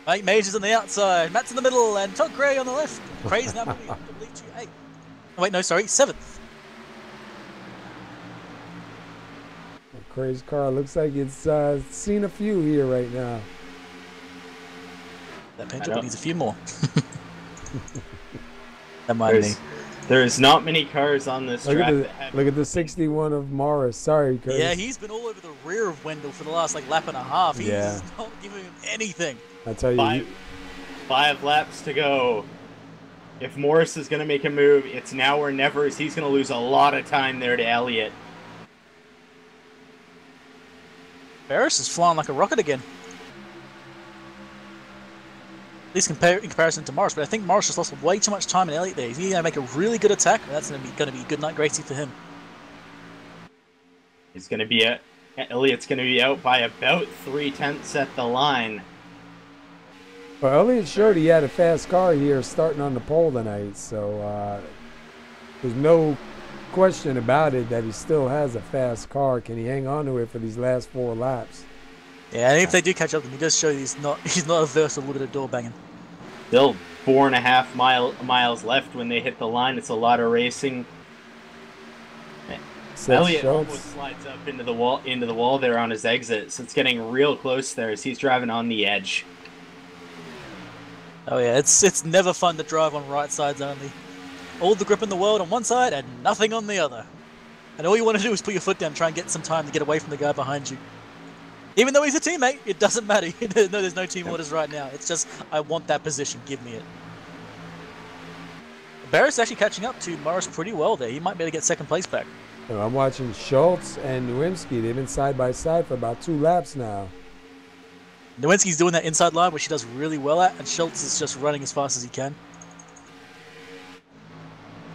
Mate Major's on the outside, Matt's in the middle, and Todd Gray on the left. Gray's now moving up to lead to 8th. Oh, wait, no, sorry, 7th. Gray's car looks like it's seen a few here right now. That paint job needs a few more. That might be. There's not many cars on this track. Look at the 61 of Morris. Sorry, Curtis. Yeah, he's been all over the rear of Wendell for the last lap and a half. He's not giving him anything. I tell you, 5 laps to go. If Morris is going to make a move, it's now or never, as he's going to lose a lot of time there to Elliott. Barris is flying like a rocket again. At least in comparison to Morris, but I think Morris just lost way too much time in Elliott there. He's going to make a really good attack, and that's going to be a good night Gracie for him. He's going to be Elliott's going to be out by about 0.3 at the line. Well, Elliott showed he had a fast car here starting on the pole tonight, so there's no question about it that he still has a fast car. Can he hang on to it for these last 4 laps? Yeah, and if they do catch up, then he does show he's not averse to a little bit of door banging. Still 4.5 miles left when they hit the line. It's a lot of racing. Elliott almost slides up into the wall there on his exit, so it's getting real close there as he's driving on the edge. Oh yeah, it's never fun to drive on right sides only. All the grip in the world on one side and nothing on the other. And all you want to do is put your foot down and try and get some time to get away from the guy behind you. Even though he's a teammate, it doesn't matter. No, there's no team orders right now. It's just, I want that position. Give me it. Barris actually catching up to Morris pretty well there. He might be able to get second place back. I'm watching Schultz and Nowinski. They've been side by side for about 2 laps now. Nowinski's doing that inside line, which he does really well at, and Schultz is just running as fast as he can.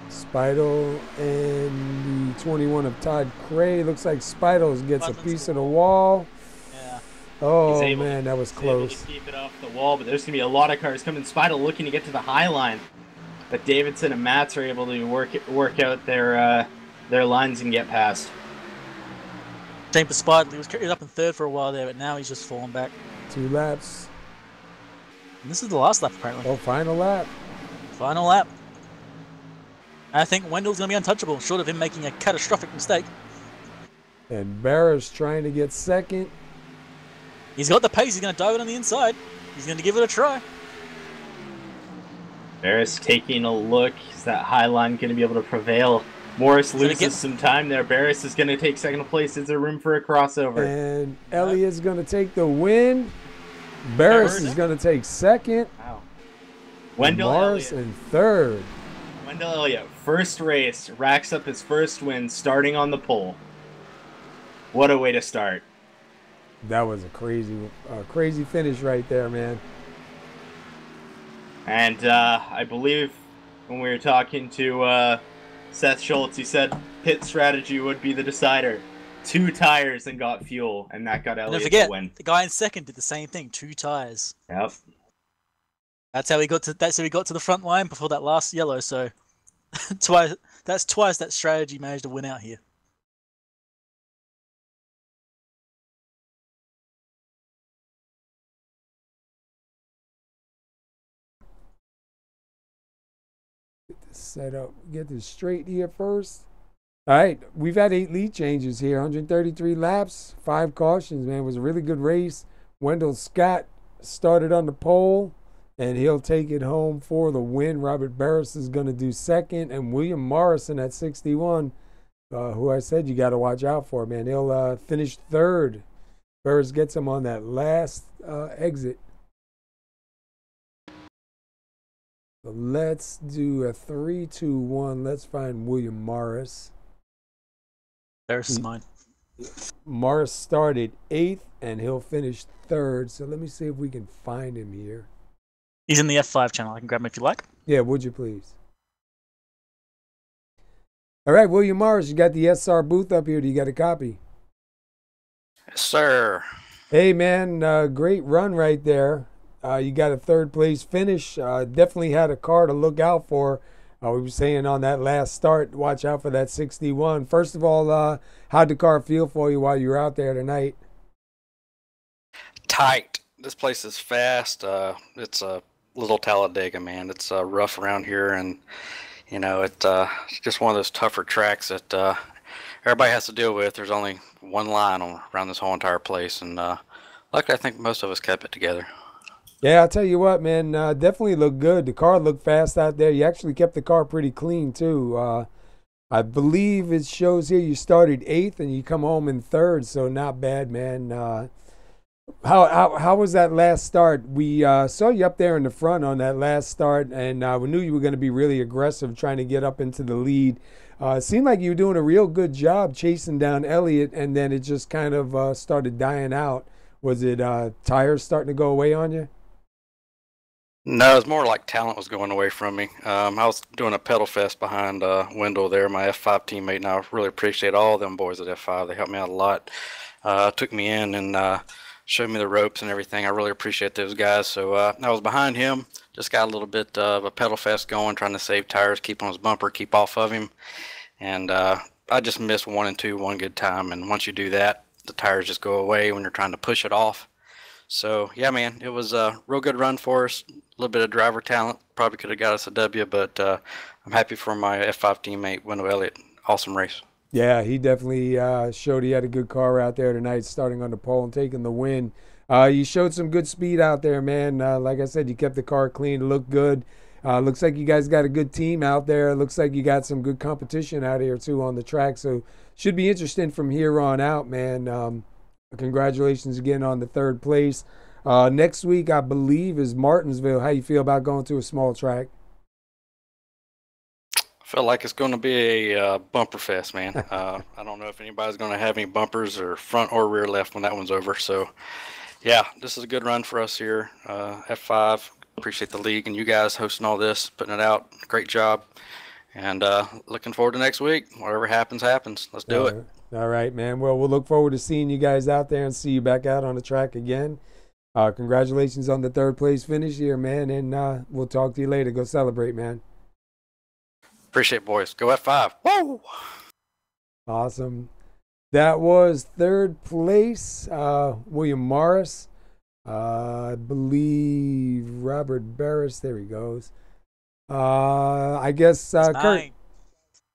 Speidel and the 21 of Todd Cray. Looks like Speidel gets a piece of the wall. Yeah. Oh, man, that was close. Able to keep it off the wall, but there's going to be a lot of cars coming. Speidel looking to get to the high line. But Davidson and Matz are able to work out their lines and get past. Same for Speidel. He was carried up in third for a while there, but now he's just fallen back. 2 laps. And this is the last lap, apparently. Oh, final lap. Final lap. I think Wendell's going to be untouchable, short of him making a catastrophic mistake. And Barris trying to get second. He's got the pace. He's going to dive it on the inside. He's going to give it a try. Barris taking a look. Is that high line going to be able to prevail? Morris loses some time there. Barris is going to take second place. Is there room for a crossover? And Elliott's going to take the win. Barris is going to take second. Wow. Wendell Morris Elliott in third. Wendell Elliott, first race, racks up his first win starting on the pole. What a way to start. That was a crazy finish right there, man. And I believe when we were talking to Seth Schultz, he said pit strategy would be the decider. 2 tires and got fuel, and that got Elliott to win. The guy in second did the same thing, 2 tires. Yep. That's how he got to the front line before that last yellow, so that's twice that strategy managed to win out here. Get this set up, get this straight here first. All right, we've had 8 lead changes here, 133 laps, 5 cautions, man. It was a really good race. Wendell Scott started on the pole, and he'll take it home for the win. Robert Barris is going to do second, and William Morrison at 61, who I said you got to watch out for, man. He'll finish third. Barris gets him on that last exit. So let's do a 3-2-1. Let's find William Morris. Barris is mine. Morris started 8th, and he'll finish third. So let me see if we can find him here. He's in the F5 channel. I can grab him if you like. Yeah, would you please? All right, William Morris, you got the SR booth up here. Do you got a copy? Yes, sir. Hey, man, great run right there. You got a 3rd place finish. Definitely had a car to look out for. We were saying on that last start, watch out for that 61. First of all, how'd the car feel for you while you were out there tonight? Tight. This place is fast. It's a little Talladega, man. It's rough around here, and you know it's just one of those tougher tracks that everybody has to deal with. There's only one line around this whole entire place, and luckily I think most of us kept it together. Yeah, I'll tell you what, man, definitely looked good. The car looked fast out there. You actually kept the car pretty clean, too. I believe it shows here you started 8th and you come home in 3rd, so not bad, man. How was that last start? We saw you up there in the front on that last start, and we knew you were going to be really aggressive trying to get up into the lead. It seemed like you were doing a real good job chasing down Elliott, and then it just kind of started dying out. Was it tires starting to go away on you? No, it's more like talent was going away from me. I was doing a pedal fest behind Wendell there, my F5 teammate, and I really appreciate all them boys at F5. They helped me out a lot. Took me in and showed me the ropes and everything. I really appreciate those guys. So I was behind him, just got a little bit of a pedal fest going, trying to save tires, keep on his bumper, keep off of him. And I just missed 1 and 2 one good time. And once you do that, the tires just go away when you're trying to push it off. So, yeah, man, it was a real good run for us. A little bit of driver talent. Probably could have got us a W, but I'm happy for my F5 teammate, Wendell Elliott. Awesome race. Yeah, he definitely showed he had a good car out there tonight, starting on the pole and taking the win. You showed some good speed out there, man. Like I said, you kept the car clean, looked good. Looks like you guys got a good team out there. Looks like you got some good competition out here, too, on the track. So should be interesting from here on out, man. Congratulations again on the 3rd place. Next week, I believe, is Martinsville. How you feel about going to a small track? I feel like it's going to be a bumper fest, man. I don't know if anybody's going to have any bumpers or front or rear left when that one's over. So, yeah, this is a good run for us here. F5, appreciate the league and you guys hosting all this, putting it out. Great job. And looking forward to next week. Whatever happens, happens. Let's do it. All right, man. Well, we'll look forward to seeing you guys out there and see you back out on the track again. Congratulations on the 3rd place finish here, man. And we'll talk to you later. Go celebrate, man. Appreciate it, boys. Go F5. Woo! Awesome. That was 3rd place, William Morris. I believe Robert Barris. There he goes. I guess Kurt.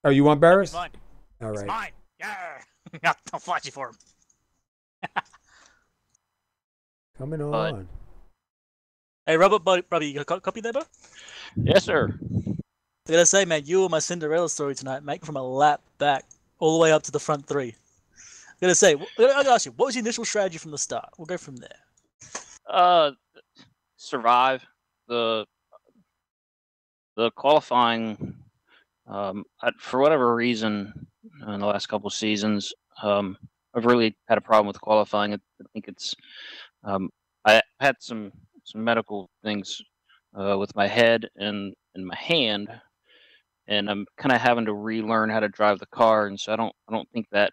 Oh, you want Barris? All right. It's mine. Yeah. I'll fight you for him. Coming on. Hey, Robert, brother, you got a copy there, bro? Yes, sir. I gotta say, man, you were my Cinderella story tonight, mate, from a lap back all the way up to the front 3. I gotta say, I gotta ask you, what was your initial strategy from the start? We'll go from there. Survive the qualifying. For whatever reason, in the last couple of seasons, I've really had a problem with qualifying. I think it's I had some medical things with my head and my hand, and I'm kind of having to relearn how to drive the car, and so I don't think that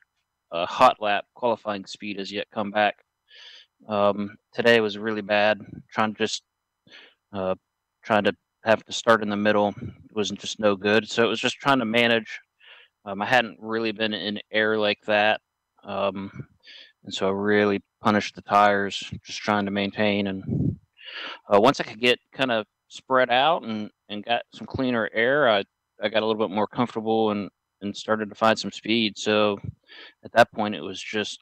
hot lap qualifying speed has yet come back. Today was really bad. Trying to have to start in the middle wasn't just no good. So it was just trying to manage. I hadn't really been in air like that, and so I really punished the tires, just trying to maintain. And once I could get kind of spread out and got some cleaner air, I got a little bit more comfortable and started to find some speed. So at that point, it was just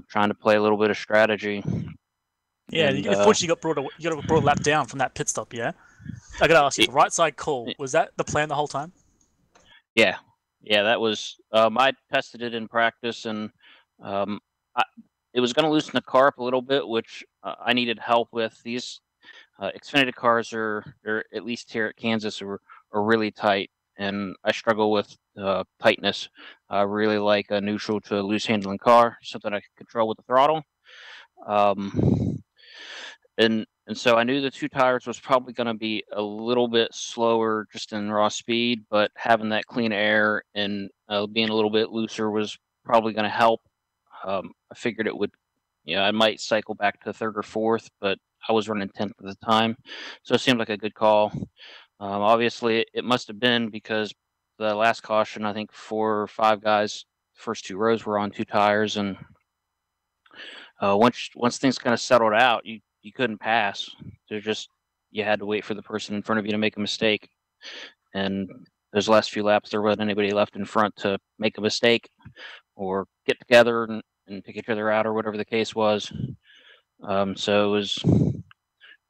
trying to play a little bit of strategy. Yeah, and, unfortunately, you got brought a lap down from that pit stop. Yeah, I gotta ask you, the right side call, was that the plan the whole time? Yeah, that was. I tested it in practice, and it was going to loosen the car up a little bit, which I needed help with. These Xfinity cars are at least here at Kansas, are really tight, and I struggle with tightness. I really like a neutral to a loose handling car, something I can control with the throttle. And so I knew the 2 tires was probably going to be a little bit slower just in raw speed, but having that clean air and being a little bit looser was probably going to help. I figured it would, I might cycle back to 3rd or 4th, but I was running 10th at the time. So it seemed like a good call. Obviously, it must have been because the last caution, I think 4 or 5 guys, first 2 rows were on 2 tires. And once things kind of settled out, you couldn't pass. You had to wait for the person in front of you to make a mistake. And those last few laps, there wasn't anybody left in front to make a mistake or get together and pick each other out or whatever the case was. So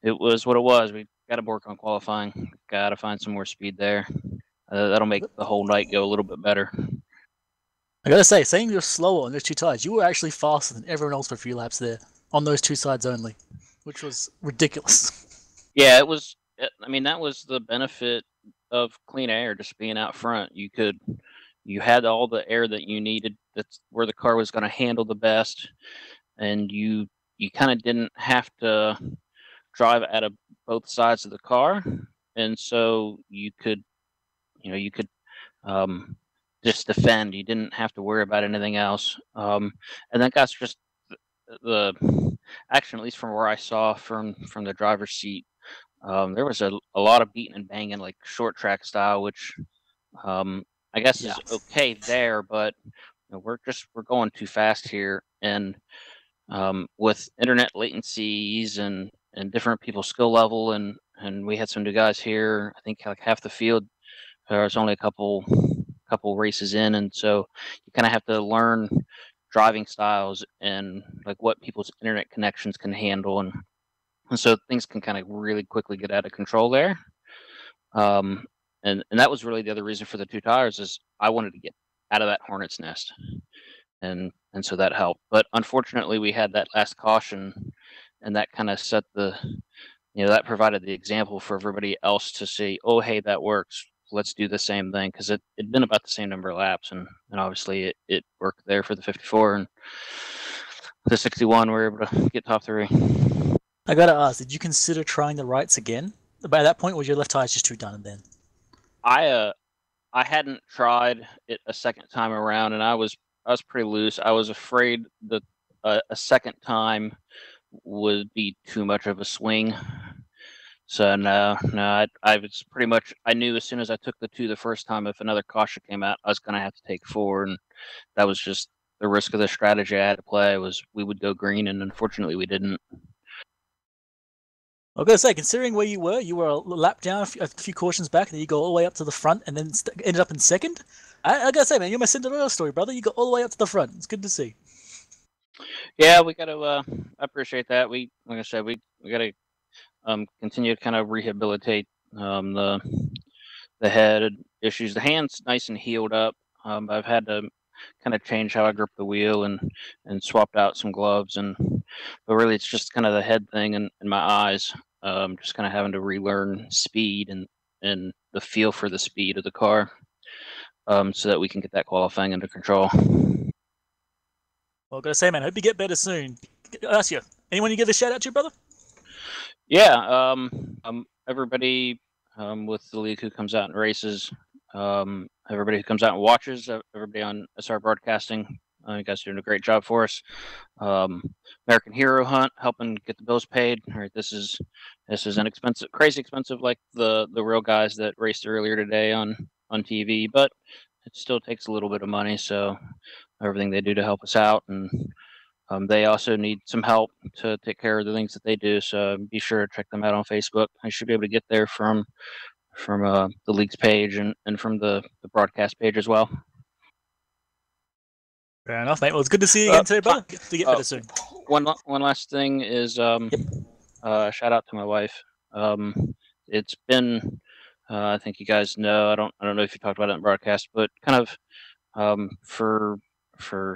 it was what it was. We got to work on qualifying. Got to find some more speed there. That'll make the whole night go a little bit better. I gotta say, saying you're slower on those 2 tires, you were actually faster than everyone else for a few laps there on those 2 sides only, which was ridiculous. Yeah, it was. I mean, that was the benefit of clean air, just being out front. You had all the air that you needed. That's where the car was going to handle the best, and you kind of didn't have to drive at a both sides of the car, and so you could just defend. You didn't have to worry about anything else. And that got just the action, at least from where I saw from the driver's seat. There was a lot of beating and banging, like short track style, which I guess is okay there, but we're going too fast here, and with internet latencies and different people's skill level, and we had some new guys here. I think like half the field. There's only a couple races in, and so you kind of have to learn driving styles and like what people's internet connections can handle, and so things can kind of really quickly get out of control there. And that was really the other reason for the 2 tires, is I wanted to get out of that hornet's nest, and so that helped. But unfortunately, we had that last caution, and that kind of set that provided the example for everybody else to see, oh, hey, that works. Let's do the same thing, because it'd been about the same number of laps, and obviously it worked there for the 54, and the 61 we were able to get top 3. I gotta ask, did you consider trying the rights again? By that point, was your left tire just too done then? I hadn't tried it a second time around, and I was pretty loose. I was afraid that a second time would be too much of a swing. So no, I was pretty much, I knew as soon as I took the 2 the first time, if another caution came out, I was going to have to take 4, and that was just the risk of the strategy I had to play, was we would go green, and unfortunately we didn't. I was going to say, considering where you were a lap down, a few cautions back, and then you go all the way up to the front, and then ended up in second. I got to say, man, you're my Cinderella story, brother. You got all the way up to the front. It's good to see. Yeah, we got to, I appreciate that. Like I said, we got to continue to kind of rehabilitate the head issues. The hand's nice and healed up. I've had to kind of change how I grip the wheel and swapped out some gloves, but really it's just kind of the head thing and my eyes. Just kind of having to relearn speed and the feel for the speed of the car, so that we can get that qualifying under control. Well, I gotta say, man, I hope you get better soon. I'll ask you, anyone you give a shout out to, brother? Yeah, everybody with the league who comes out and races, everybody who comes out and watches, everybody on SR Broadcasting. You guys are doing a great job for us. American Hero Hunt, helping get the bills paid. All right, this is inexpensive, crazy expensive, like the real guys that raced earlier today on TV, but it still takes a little bit of money. So everything they do to help us out, and they also need some help to take care of the things that they do. So be sure to check them out on Facebook. I should be able to get there from the league's page and from the broadcast page as well. Fair enough, mate. Well, it's good to see you again today, brother. To get better soon. One last thing is shout out to my wife. It's been I think you guys know. I don't know if you talked about it in broadcast, but kind of for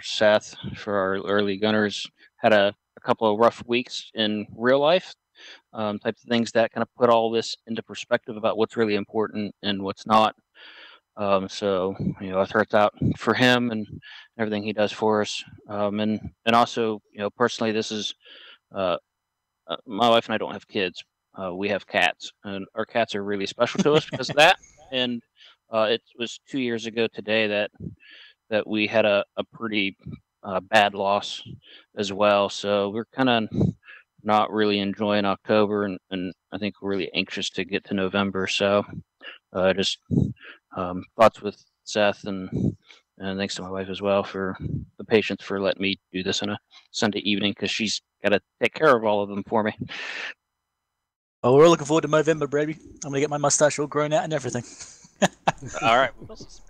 Seth, for our early gunners, had a couple of rough weeks in real life, types of things that kind of put all this into perspective about what's really important and what's not. So our thoughts out for him and everything he does for us, and also personally, this is my wife and I don't have kids. We have cats, and our cats are really special to us because of that. And it was 2 years ago today that we had a pretty bad loss as well. So we're kind of not really enjoying October, and I think we're really anxious to get to November. So just thoughts with Seth, and thanks to my wife as well for the patience for letting me do this on a Sunday evening, because she's got to take care of all of them for me. Oh, we're all looking forward to November, baby. I'm going to get my mustache all grown out and everything. All right.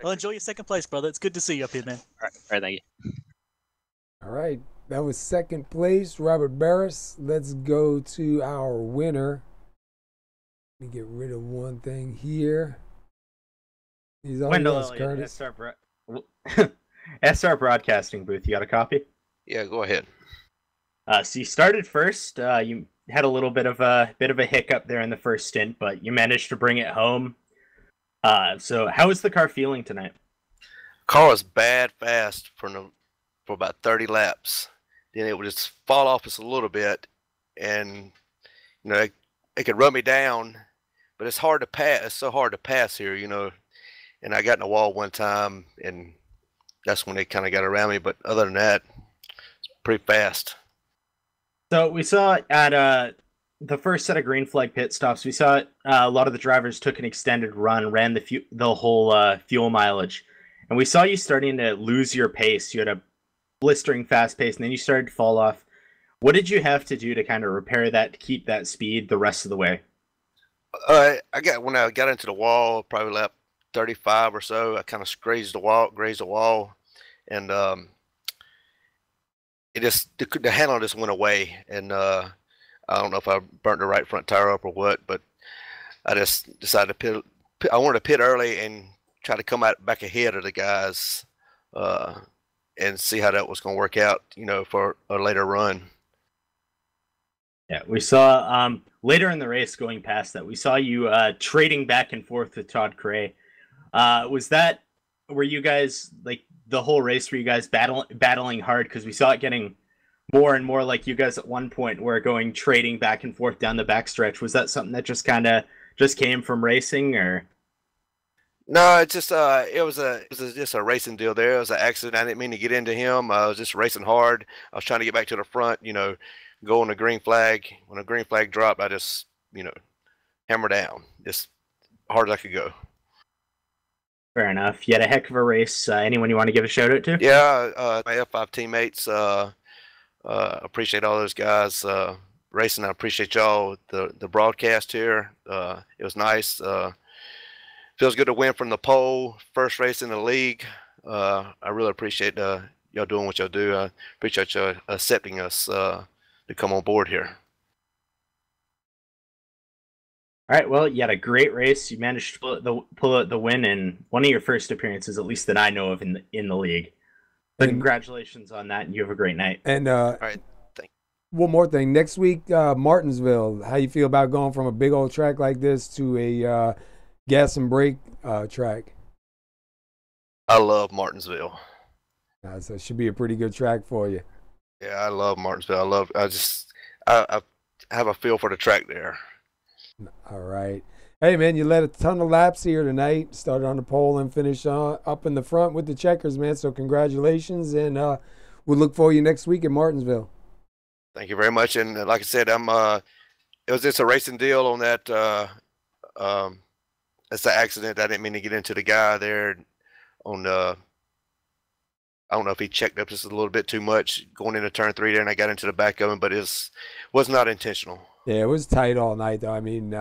Well, enjoy your second place, brother. It's good to see you up here, man. All right, thank you. All right, that was second place, Robert Barris. Let's go to our winner. Let me get rid of one thing here. He's on Wendell Curtis. SR Broadcasting booth. You got a copy? Yeah, go ahead. So you started first. You had a little bit of a hiccup there in the first stint, but you managed to bring it home. So how is the car feeling tonight? Car was bad fast for about 30 laps. Then it would just fall off us a little bit, and it could run me down, but it's hard to pass. It's so hard to pass here, you know. And I got in the wall one time, and that's when they kind of got around me. But other than that, it's pretty fast. So we saw at the first set of green flag pit stops, we saw a lot of the drivers took an extended run, ran the whole fuel mileage, and we saw you starting to lose your pace. You had a blistering fast pace, and then you started to fall off. What did you have to do to kind of repair that, to keep that speed the rest of the way? When I got into the wall, probably lap 35 or so, I kind of grazed the wall, and the handle just went away, and I don't know if I burnt the right front tire up or what, but I just decided to pit. I wanted to pit early and try to come out back ahead of the guys, and see how that was going to work out, you know, for a later run. Yeah, we saw later in the race, going past that, we saw you trading back and forth with Todd Cray. Were you guys, like, the whole race, were you guys battling hard? Because we saw it getting more and more like you guys at one point were trading back and forth down the backstretch. Was that something that just came from racing, or? No, it just it was just a racing deal there. It was an accident. I didn't mean to get into him. I was just racing hard. I was trying to get back to the front, you know, go on the green flag. When the green flag dropped, I just, you know, hammer down just hard as I could go. Fair enough. You had a heck of a race. Anyone you want to give a shout out to? Yeah, my F5 teammates. Appreciate all those guys racing. I appreciate y'all, the broadcast here. It was nice. Feels good to win from the pole. First race in the league. I really appreciate y'all doing what y'all do. I appreciate y'all accepting us to come on board here. All right, well, you had a great race. You managed to pull out the win in one of your first appearances, at least that I know of, in the league. So congratulations on that, and you have a great night. And all right, one more thing. Next week, Martinsville. How you feel about going from a big old track like this to a gas and brake track? I love Martinsville. So it should be a pretty good track for you. Yeah, I love Martinsville. I have a feel for the track there. All right. Hey, man, you led a ton of laps here tonight. Started on the pole and finished up in the front with the checkers, man. So congratulations, and we'll look for you next week in Martinsville. Thank you very much. And like I said, it was just a racing deal on that. That's the accident. I didn't mean to get into the guy there on I don't know if he checked up just a little bit too much going into turn 3 there, and I got into the back of him, but it was not intentional. Yeah, it was tight all night, though. I mean,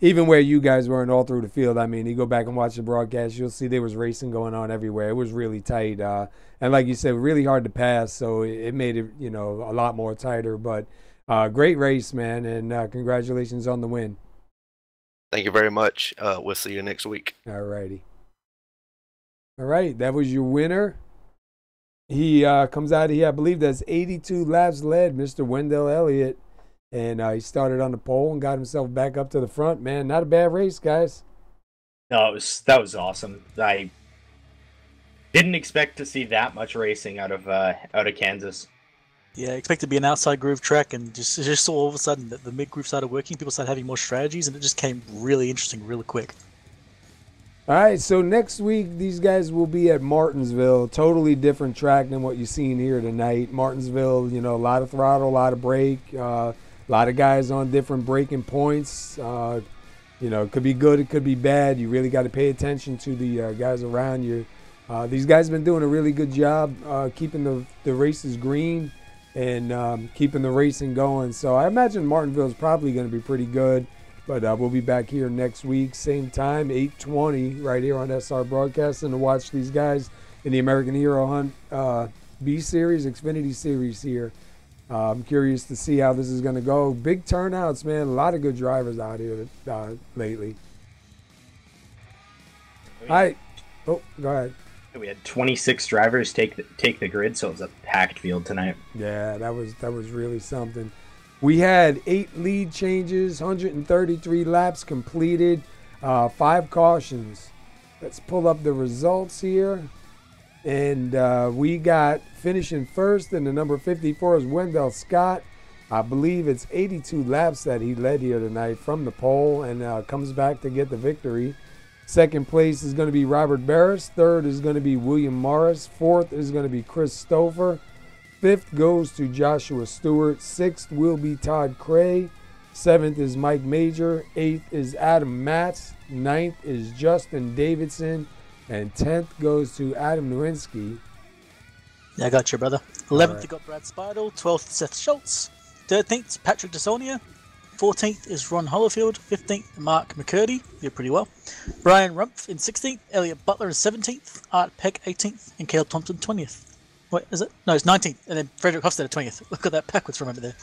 even where you guys weren't all through the field, I mean, you go back and watch the broadcast, you'll see there was racing going on everywhere. It was really tight. And like you said, really hard to pass, so it made it, you know, a lot more tighter. But great race, man, and congratulations on the win. Thank you very much. We'll see you next week. All righty. All right, that was your winner. He comes out here, I believe that's 82 laps led, Mr. Wendell Elliott. And he started on the pole and got himself back up to the front. Man, not a bad race, guys. No, that was awesome. I didn't expect to see that much racing out of Kansas. Yeah, I expect it to be an outside groove track, and just all of a sudden the mid groove started working. People started having more strategies, and it just came really interesting, really quick. All right, so next week these guys will be at Martinsville. Totally different track than what you've seen here tonight. Martinsville, you know, a lot of throttle, a lot of brake. A lot of guys on different braking points. You know, it could be good, it could be bad. You really got to pay attention to the guys around you. These guys have been doing a really good job keeping the races green and keeping the racing going. So I imagine Martinsville is probably going to be pretty good. But we'll be back here next week, same time, 8:20, right here on SR Broadcasting, to watch these guys in the American Hero Hunt B-Series, Xfinity Series here. I'm curious to see how this is going to go. Big turnouts, man. A lot of good drivers out here lately. All right. Oh, go ahead. We had 26 drivers take the grid, so it was a packed field tonight. Yeah, that was really something. We had 8 lead changes, 133 laps completed, 5 cautions. Let's pull up the results here. And we got finishing first, and the number 54 is Wendell Scott. I believe it's 82 laps that he led here tonight from the pole, and comes back to get the victory. Second place is going to be Robert Barris. Third is going to be William Morris. Fourth is going to be Chris Stouffer. Fifth goes to Joshua Stewart. Sixth will be Todd Cray. Seventh is Mike Major. Eighth is Adam Matz. Ninth is Justin Davidson. And 10th goes to Adam Nowinski. Yeah, I got you, brother. 11th, right. you got Brad Speidel. 12th, Seth Schultz. 13th, Patrick DeSonia. 14th is Ron Hollifield. 15th, Mark McCurdy. Did pretty well. Brian Rumpf in 16th. Elliot Butler in 17th. Art Peck 18th. And Caleb Thompson 20th. Wait, is it? No, it's 19th. And then Frederick Hofstad 20th. Look at that backwards from over there.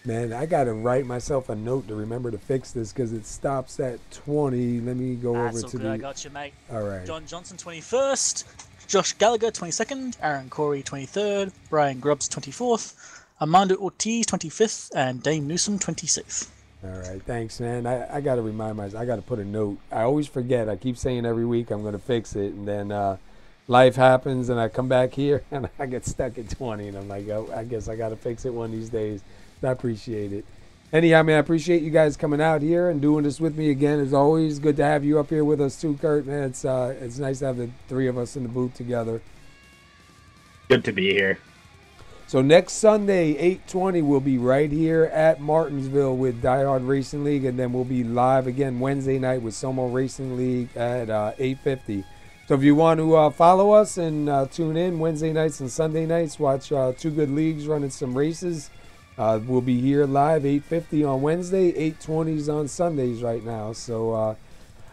Man, I got to write myself a note to remember to fix this because it stops at 20. Let me go over to the... I got you, mate. All right. John Johnson 21st. Josh Gallagher 22nd. Aaron Corey 23rd. Brian Grubbs 24th. Armando Ortiz 25th. And Dane Newsom 26th. All right. Thanks, man. I got to remind myself. I got to put a note. I always forget. I keep saying every week I'm going to fix it. And then life happens and I come back here and I get stuck at 20. And I'm like, oh, I guess I got to fix it one of these days. I appreciate it. Anyhow, man, I appreciate you guys coming out here and doing this with me again. As always, good to have you up here with us too, Kurt. Man, it's nice to have the three of us in the booth together. Good to be here. So next Sunday, 8:20, we'll be right here at Martinsville with DieHard Racing League, and then we'll be live again Wednesday night with Somo Racing League at 8:50. So if you want to follow us and tune in Wednesday nights and Sunday nights, watch two good leagues running some races. We'll be here live 8:50 on Wednesday, 8:20s on Sundays right now. So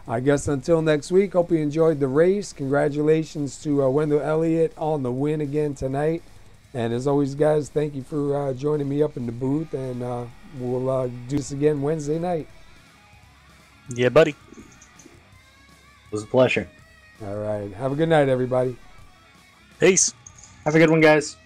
I guess until next week, hope you enjoyed the race. Congratulations to Wendell Elliott on the win again tonight. And as always, guys, thank you for joining me up in the booth. And we'll do this again Wednesday night. Yeah, buddy. It was a pleasure. All right. Have a good night, everybody. Peace. Have a good one, guys.